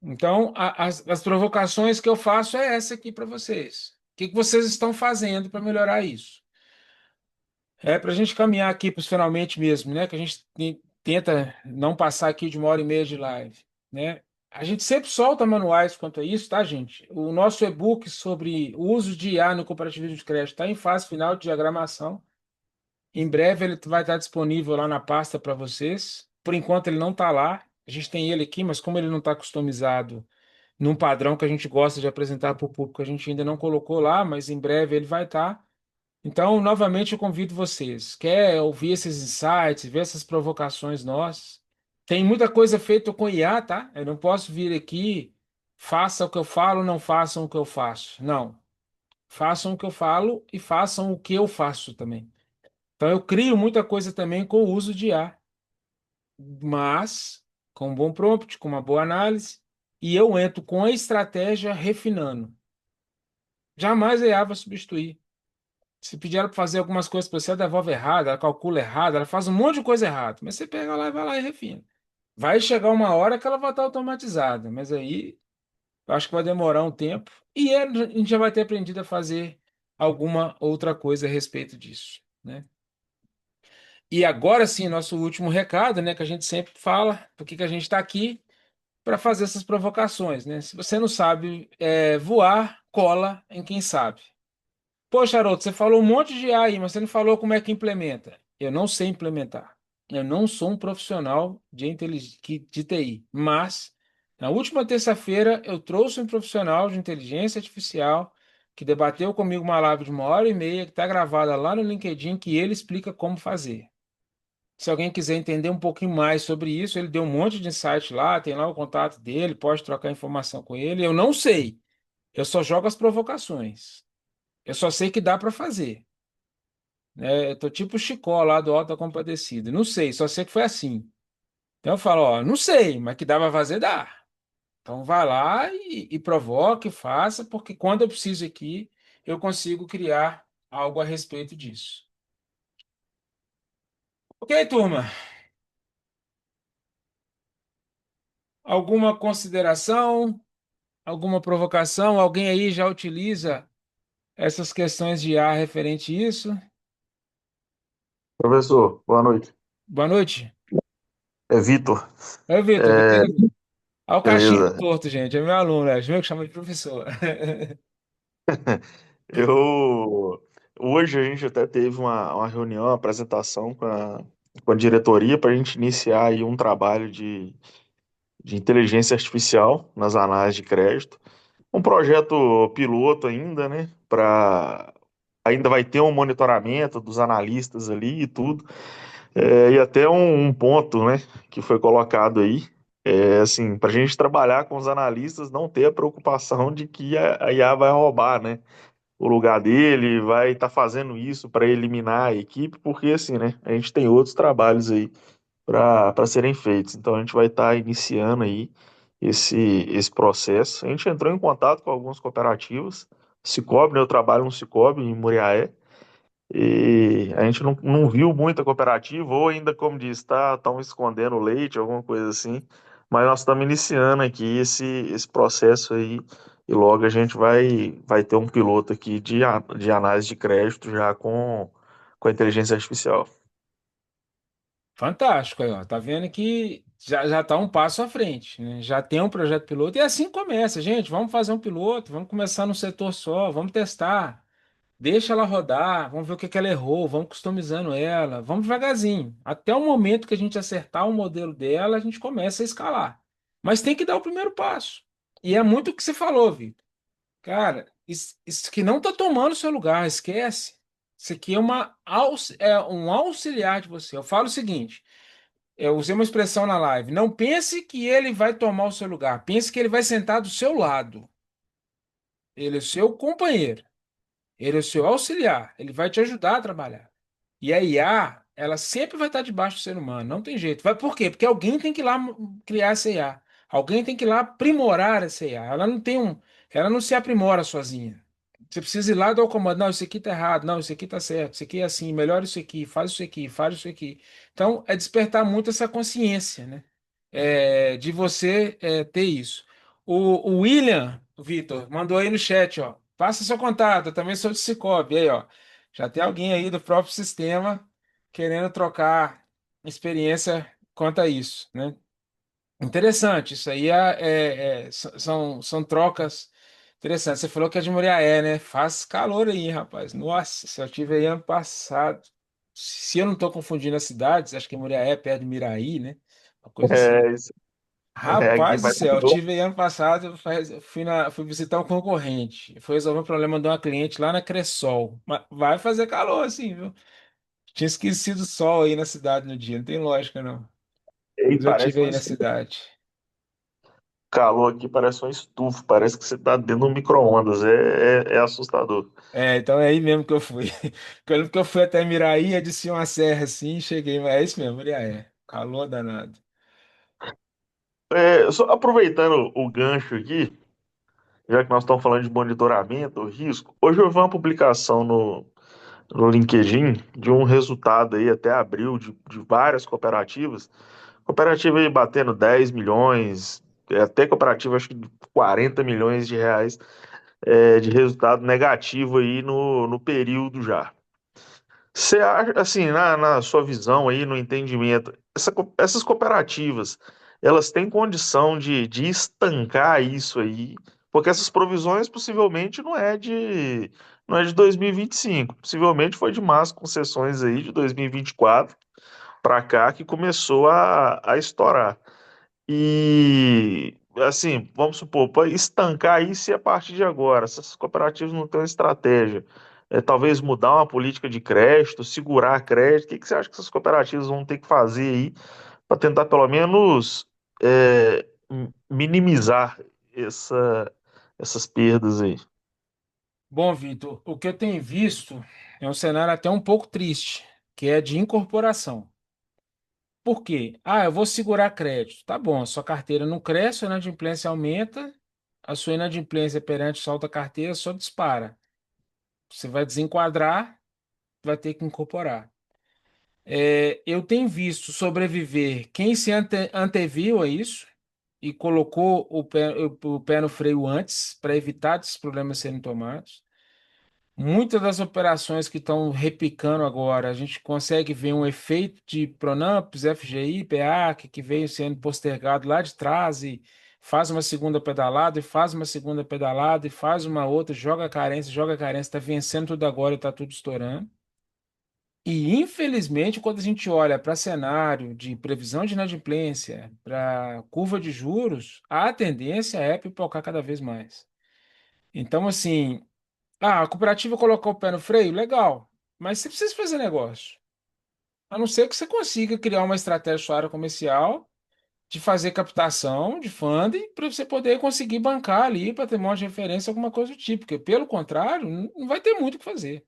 Então, as provocações que eu faço é essa aqui para vocês. O que que vocês estão fazendo para melhorar isso? É para a gente caminhar aqui para os finalmente mesmo, né? Que a gente tenta não passar aqui de 1 hora e meia de live, né? A gente sempre solta manuais quanto a isso, tá, gente? O nosso e-book sobre o uso de IA no cooperativismo de crédito está em fase final de diagramação. Em breve ele vai estar disponível lá na pasta para vocês. Por enquanto ele não está lá. A gente tem ele aqui, mas como ele não está customizado num padrão que a gente gosta de apresentar para o público, a gente ainda não colocou lá, mas em breve ele vai estar. Então, novamente, eu convido vocês. Quer ouvir esses insights, ver essas provocações nossas? Tem muita coisa feita com IA, tá? Eu não posso vir aqui, faça o que eu falo, não façam o que eu faço. Não. Façam o que eu falo e façam o que eu faço também. Então, eu crio muita coisa também com o uso de IA, mas com um bom prompt, com uma boa análise, e eu entro com a estratégia refinando. Jamais a IA vai substituir. Se pedir ela para fazer algumas coisas para você, ela devolve errado, ela calcula errado, ela faz um monte de coisa errada. Mas você pega lá e vai lá e refina. Vai chegar uma hora que ela vai estar automatizada, mas aí eu acho que vai demorar um tempo e a gente já vai ter aprendido a fazer alguma outra coisa a respeito disso, né? E agora sim, nosso último recado, né, que a gente sempre fala, porque que a gente está aqui para fazer essas provocações, né? Se você não sabe voar, cola em quem sabe. Poxa, Haroldo, você falou um monte de AI, mas você não falou como é que implementa. Eu não sei implementar. Eu não sou um profissional de TI, mas na última terça-feira eu trouxe um profissional de inteligência artificial que debateu comigo uma live de 1 hora e meia, que está gravada lá no LinkedIn, que ele explica como fazer. Se alguém quiser entender um pouquinho mais sobre isso, ele deu um monte de insight lá, tem lá o contato dele, pode trocar informação com ele. Eu não sei, eu só jogo as provocações. Eu só sei que dá para fazer, né? Eu tô tipo o Chicó lá do Auto da Compadecida. Não sei, só sei que foi assim. Então eu falo, ó, não sei, mas que dá para fazer, dá. Então vai lá e provoque, faça, porque quando eu preciso aqui, eu consigo criar algo a respeito disso. Ok, turma? Alguma consideração? Alguma provocação? Alguém aí já utiliza essas questões de ar referente a isso? Professor, boa noite. Boa noite. É Vitor. Oi, Vitor, É, beleza? Olha o cachimbo beleza. torto, gente. É meu aluno, é meu que chama de professor. Eu hoje a gente até teve uma reunião, uma apresentação com a diretoria para a gente iniciar aí um trabalho de inteligência artificial nas análises de crédito. Um projeto piloto ainda, né? Ainda vai ter um monitoramento dos analistas ali e tudo. E até um ponto, né, que foi colocado aí. É assim, para a gente trabalhar com os analistas, não ter a preocupação de que a IA vai roubar, né, o lugar dele, vai estar fazendo isso para eliminar a equipe, porque assim, né, a gente tem outros trabalhos aí para serem feitos. Então a gente vai estar iniciando aí esse processo. A gente entrou em contato com algumas cooperativas, Cicobi, né, eu trabalho no Cicobi em Muriaé, e a gente não viu muita cooperativa, ou ainda, como diz, estão escondendo o leite, alguma coisa assim. Mas nós estamos iniciando aqui esse processo aí, e logo a gente vai ter um piloto aqui de análise de crédito já com a inteligência artificial. Fantástico aí, ó. Tá vendo que já tá um passo à frente, né? Já tem um projeto piloto e assim começa, gente. Vamos fazer um piloto, vamos começar num setor só, vamos testar. Deixa ela rodar, vamos ver o que que ela errou, vamos customizando ela, vamos devagarzinho. Até o momento que a gente acertar o modelo dela, a gente começa a escalar. Mas tem que dar o primeiro passo. E é muito o que você falou, Vitor. Cara, isso que não tá tomando seu lugar, esquece. Isso aqui é um auxiliar de você. Eu falo o seguinte, eu usei uma expressão na live, não pense que ele vai tomar o seu lugar, pense que ele vai sentar do seu lado. Ele é o seu companheiro. Ele é o seu auxiliar, ele vai te ajudar a trabalhar. E a IA, ela sempre vai estar debaixo do ser humano, não tem jeito. Por quê? Porque alguém tem que ir lá criar essa IA. Alguém tem que ir lá aprimorar essa IA. Ela não se aprimora sozinha. Você precisa ir lá dar o comando, não, isso aqui tá errado, não, isso aqui tá certo, isso aqui é assim, melhora isso aqui, faz isso aqui, faz isso aqui. Então, é despertar muito essa consciência, né? De você ter isso. O William, Vitor, mandou aí no chat, ó. Passa seu contato, eu também sou de Cicobi. Aí, ó. Já tem alguém aí do próprio sistema querendo trocar experiência quanto a isso, né? Interessante, isso aí são trocas interessantes. Você falou que é de Moriaé, né? Faz calor aí, rapaz. Nossa, se eu tive aí ano passado. Se eu não estou confundindo as cidades, acho que Moriaé é perto de Miraí, né? Uma coisa assim. É, isso, aqui Rapaz do vai dar céu, eu calor. tive aí ano passado, fui visitar um concorrente. Foi resolver um problema de uma cliente lá na Cressol. Mas vai fazer calor assim, viu? Tinha esquecido o sol aí na cidade no dia, não tem lógica não. E Mas eu parece tive uma aí na cidade. calor aqui, parece uma estufa, parece que você está dentro de um micro-ondas, é assustador. Então é aí mesmo que eu fui. Eu lembro que eu fui até Miraí, desci uma serra assim, cheguei, mas é isso mesmo, Muriaé. Calor danado. Só aproveitando o gancho aqui, já que nós estamos falando de monitoramento, risco, hoje eu vi uma publicação no LinkedIn de um resultado aí até abril de várias cooperativas, cooperativa aí batendo 10 milhões, até cooperativa acho que de 40 milhões de reais de resultado negativo aí no período já. Você acha, assim, na sua visão aí, no entendimento, essas cooperativas, elas têm condição de estancar isso aí? Porque essas provisões possivelmente não é de 2025, possivelmente foi de más concessões aí de 2024 para cá que começou a estourar. E, assim, vamos supor, para estancar isso e a partir de agora, se essas cooperativas não têm uma estratégia, talvez mudar uma política de crédito, segurar crédito, o que que você acha que essas cooperativas vão ter que fazer aí para tentar, pelo menos, minimizar essas perdas aí? Bom, Vitor, o que eu tenho visto é um cenário até um pouco triste, que é de incorporação. Por quê? Ah, eu vou segurar crédito. Tá bom, a sua carteira não cresce, a inadimplência aumenta, a sua inadimplência perante o saldo da carteira só dispara. Você vai desenquadrar, vai ter que incorporar. Eu tenho visto sobreviver quem se anteviu a isso e colocou o pé no freio antes para evitar esses problemas serem tomados. Muitas das operações que estão repicando agora, a gente consegue ver um efeito de Pronamps, FGI, PA, que veio sendo postergado lá de trás e faz uma segunda pedalada, e faz uma segunda pedalada, e faz uma outra, joga a carência, está vencendo tudo agora e está tudo estourando. E, infelizmente, quando a gente olha para cenário de previsão de inadimplência, para curva de juros, a tendência é pipocar cada vez mais. Então, assim, a cooperativa colocou o pé no freio, legal, mas você precisa fazer negócio. A não ser que você consiga criar uma estratégia sua área comercial de fazer captação de funding para você poder conseguir bancar ali, patrimônio de referência, alguma coisa do tipo, porque pelo contrário, não vai ter muito o que fazer.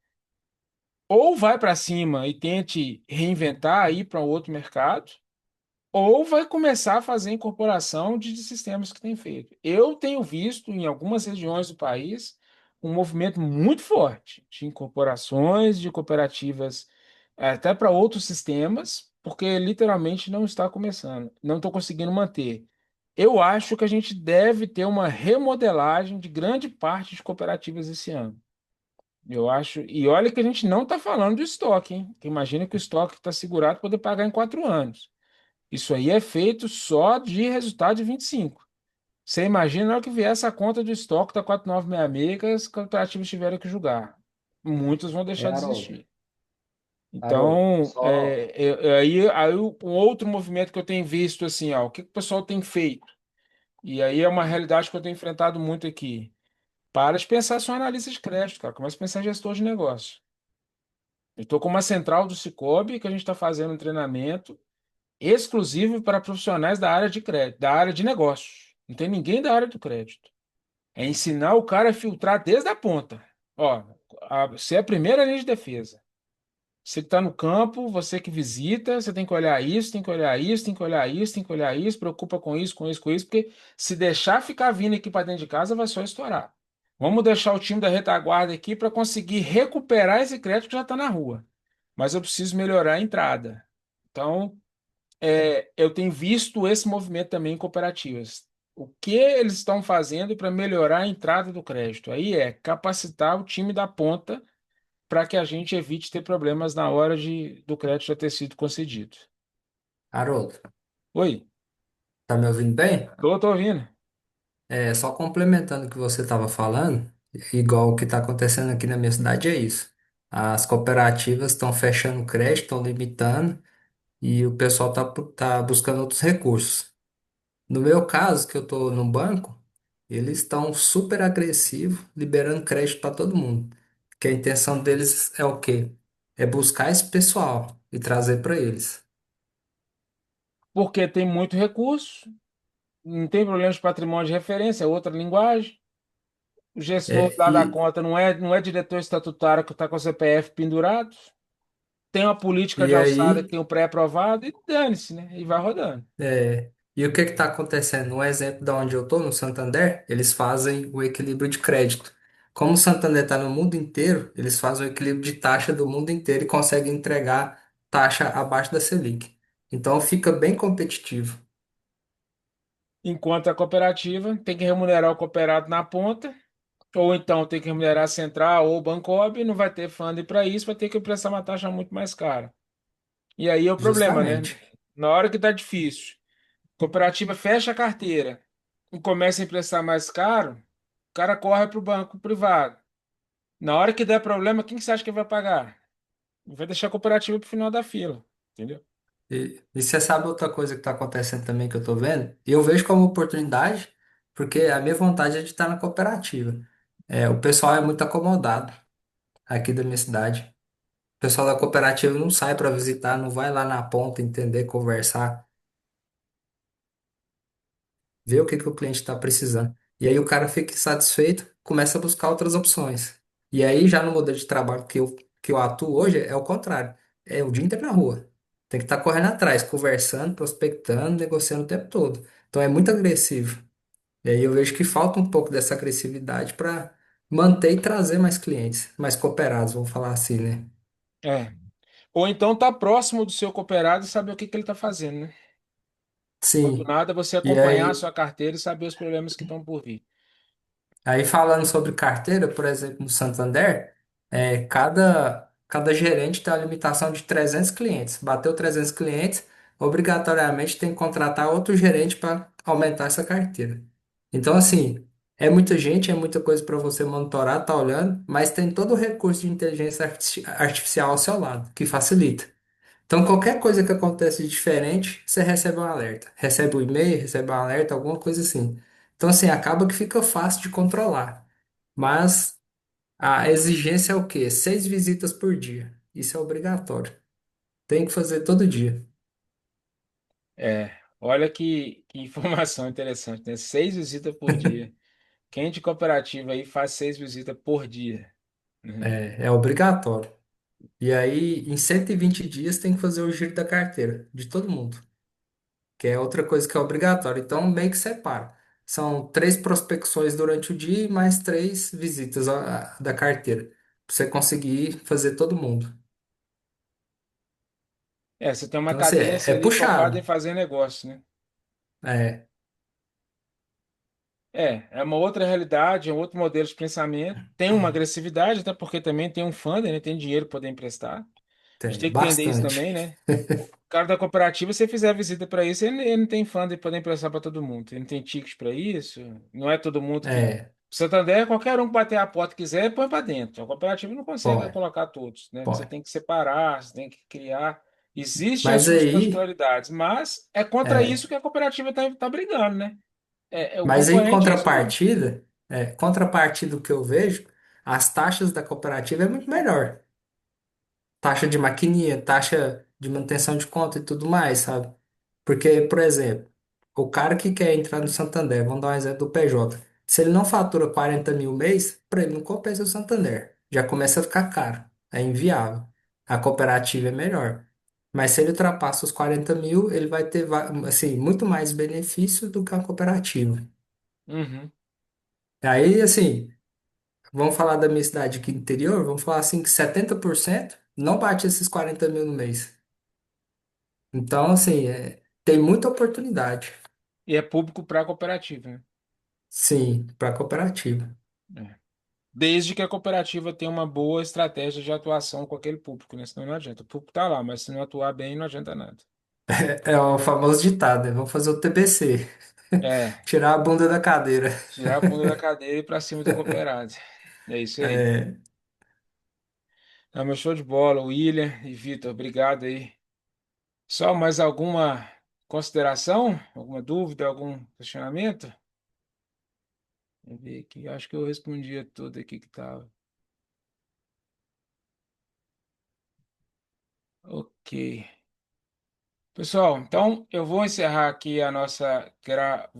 Ou vai para cima e tente reinventar, ir para outro mercado, ou vai começar a fazer incorporação de sistemas que tem feito. Eu tenho visto em algumas regiões do país um movimento muito forte de incorporações de cooperativas até para outros sistemas, porque literalmente não está começando, não estou conseguindo manter. Eu acho que a gente deve ter uma remodelagem de grande parte de cooperativas esse ano. Eu acho, e olha que a gente não está falando do estoque, hein? Que imagina que o estoque está segurado para poder pagar em 4 anos. Isso aí é feito só de resultado de 25. Você imagina na hora que vier essa conta do estoque da 4966 que as cooperativas tiveram que julgar. Muitos vão deixar de Haroldo, existir. Haroldo, Então, só, aí um outro movimento que eu tenho visto assim, ó, o que que o pessoal tem feito? E aí é uma realidade que eu tenho enfrentado muito aqui. Para de pensar só em analista de crédito, cara. Começa a pensar em gestor de negócio. Eu estou com uma central do Cicobi que a gente está fazendo um treinamento exclusivo para profissionais da área de crédito, da área de negócios. Não tem ninguém da área do crédito. É ensinar o cara a filtrar desde a ponta. Ó, você é a primeira linha de defesa. Você que está no campo, você que visita, você tem que olhar isso, tem que olhar isso, tem que olhar isso, tem que olhar isso, preocupa com isso, com isso, com isso, porque se deixar ficar vindo aqui para dentro de casa, vai só estourar. Vamos deixar o time da retaguarda aqui para conseguir recuperar esse crédito que já está na rua. Mas eu preciso melhorar a entrada. Então, eu tenho visto esse movimento também em cooperativas. O que eles estão fazendo para melhorar a entrada do crédito? Aí é capacitar o time da ponta para que a gente evite ter problemas na hora do crédito já ter sido concedido. Haroldo, Oi, tá me ouvindo bem? tô ouvindo. É, só complementando o que você estava falando, igual o que está acontecendo aqui na minha cidade é isso. As cooperativas estão fechando crédito, estão limitando, e o pessoal tá buscando outros recursos. No meu caso, que eu estou no banco, eles estão super agressivos, liberando crédito para todo mundo. Que a intenção deles é o quê? É buscar esse pessoal e trazer para eles. Porque tem muito recurso, não tem problema de patrimônio de referência, é outra linguagem. O gestor É, lá da e, conta não é diretor estatutário que está com o CPF pendurado. Tem uma política de e alçada que aí. tem o pré-aprovado e dane-se, né? E vai rodando. E o que está acontecendo? Um exemplo da onde eu estou, no Santander, eles fazem o equilíbrio de crédito. Como o Santander está no mundo inteiro, eles fazem o equilíbrio de taxa do mundo inteiro e conseguem entregar taxa abaixo da Selic. Então fica bem competitivo. Enquanto a cooperativa tem que remunerar o cooperado na ponta, ou então tem que remunerar a central ou o Bancob, não vai ter funding para isso, vai ter que prestar uma taxa muito mais cara. E aí é o problema, né? Justamente. Na hora que tá difícil, a cooperativa fecha a carteira e começa a emprestar mais caro, o cara corre para o banco privado. Na hora que der problema, quem que você acha que vai pagar? Vai deixar a cooperativa para o final da fila, entendeu? E você sabe outra coisa que está acontecendo também que eu estou vendo? E eu vejo como oportunidade, porque a minha vontade é de estar na cooperativa. É, o pessoal é muito acomodado aqui da minha cidade. O pessoal da cooperativa não sai para visitar, não vai lá na ponta entender, conversar, ver o que que o cliente está precisando. E aí o cara fica insatisfeito, começa a buscar outras opções. E aí já no modelo de trabalho que eu atuo hoje é o contrário. É o dia inteiro na rua. Tem que estar correndo atrás, conversando, prospectando, negociando o tempo todo. Então é muito agressivo. E aí eu vejo que falta um pouco dessa agressividade para manter e trazer mais clientes, mais cooperados, vamos falar assim, né? É. Ou então tá próximo do seu cooperado e saber o que que ele está fazendo, né? Do Sim. nada você E acompanhar a aí sua carteira e saber os problemas que estão por vir. Aí falando sobre carteira, por exemplo, no Santander, cada gerente tem uma limitação de 300 clientes. Bateu 300 clientes, obrigatoriamente tem que contratar outro gerente para aumentar essa carteira. Então, assim, é muita gente, é muita coisa para você monitorar, tá olhando, mas tem todo o recurso de inteligência artificial ao seu lado, que facilita. Então, qualquer coisa que acontece de diferente, você recebe um alerta. Recebe um e-mail, recebe um alerta, alguma coisa assim. Então, assim, acaba que fica fácil de controlar. Mas a exigência é o quê? 6 visitas por dia. Isso é obrigatório. Tem que fazer todo dia. É. Olha que informação interessante, né? 6 visitas por dia. Quem de cooperativa aí faz 6 visitas por dia, né? É obrigatório. E aí, em 120 dias, tem que fazer o giro da carteira de todo mundo, que é outra coisa que é obrigatória. Então, meio que separa. São 3 prospecções durante o dia e mais 3 visitas da carteira, para você conseguir fazer todo mundo. É, você tem uma Então, assim, é cadência ali focada em puxado. fazer negócio, né? É, É uma outra realidade, é um outro modelo de pensamento. Tem uma agressividade, até porque também tem um fundo, né? Tem dinheiro para poder emprestar. A gente tem tem que entender isso bastante. também, né? O cara da cooperativa, se você fizer a visita para isso, ele não tem fundo de poder emprestar para todo mundo. Ele não tem ticket para isso. Não é todo mundo que. É, Santander, qualquer um que bater a porta e quiser, põe para dentro. A cooperativa não consegue pode, colocar todos, né? Você pode. tem que separar, você tem que criar. Existem as Mas suas aí, particularidades, mas é contra é, isso que a cooperativa está brigando, né? O mas aí, em concorrente é isso aí. contrapartida do que eu vejo, as taxas da cooperativa é muito melhor. Taxa de maquininha, taxa de manutenção de conta e tudo mais, sabe? Porque, por exemplo, o cara que quer entrar no Santander, vamos dar um exemplo do PJ. Se ele não fatura 40 mil mês, para ele não compensa o Santander. Já começa a ficar caro. É inviável. A cooperativa é melhor. Mas se ele ultrapassa os 40 mil, ele vai ter, assim, muito mais benefício do que a cooperativa. Uhum. Aí, assim, vamos falar da minha cidade aqui no interior, vamos falar assim que 70% não bate esses 40 mil no mês. Então, assim, tem muita oportunidade, E é público para a cooperativa, né? sim, para cooperativa. É. Desde que a cooperativa tenha uma boa estratégia de atuação com aquele público, né? Senão não adianta. O público tá lá, mas se não atuar bem, não adianta nada. É o famoso ditado, né? Vamos fazer o TBC, É, tirar a bunda da cadeira. tirar a bunda da cadeira e ir para cima do cooperado. É isso aí. É, É meu show de bola, William e Vitor, obrigado aí. Só mais alguma consideração? Alguma dúvida? Algum questionamento? Deixa eu ver aqui. Acho que eu respondi a tudo aqui que tava. Ok. Pessoal, então eu vou encerrar aqui a nossa gravação.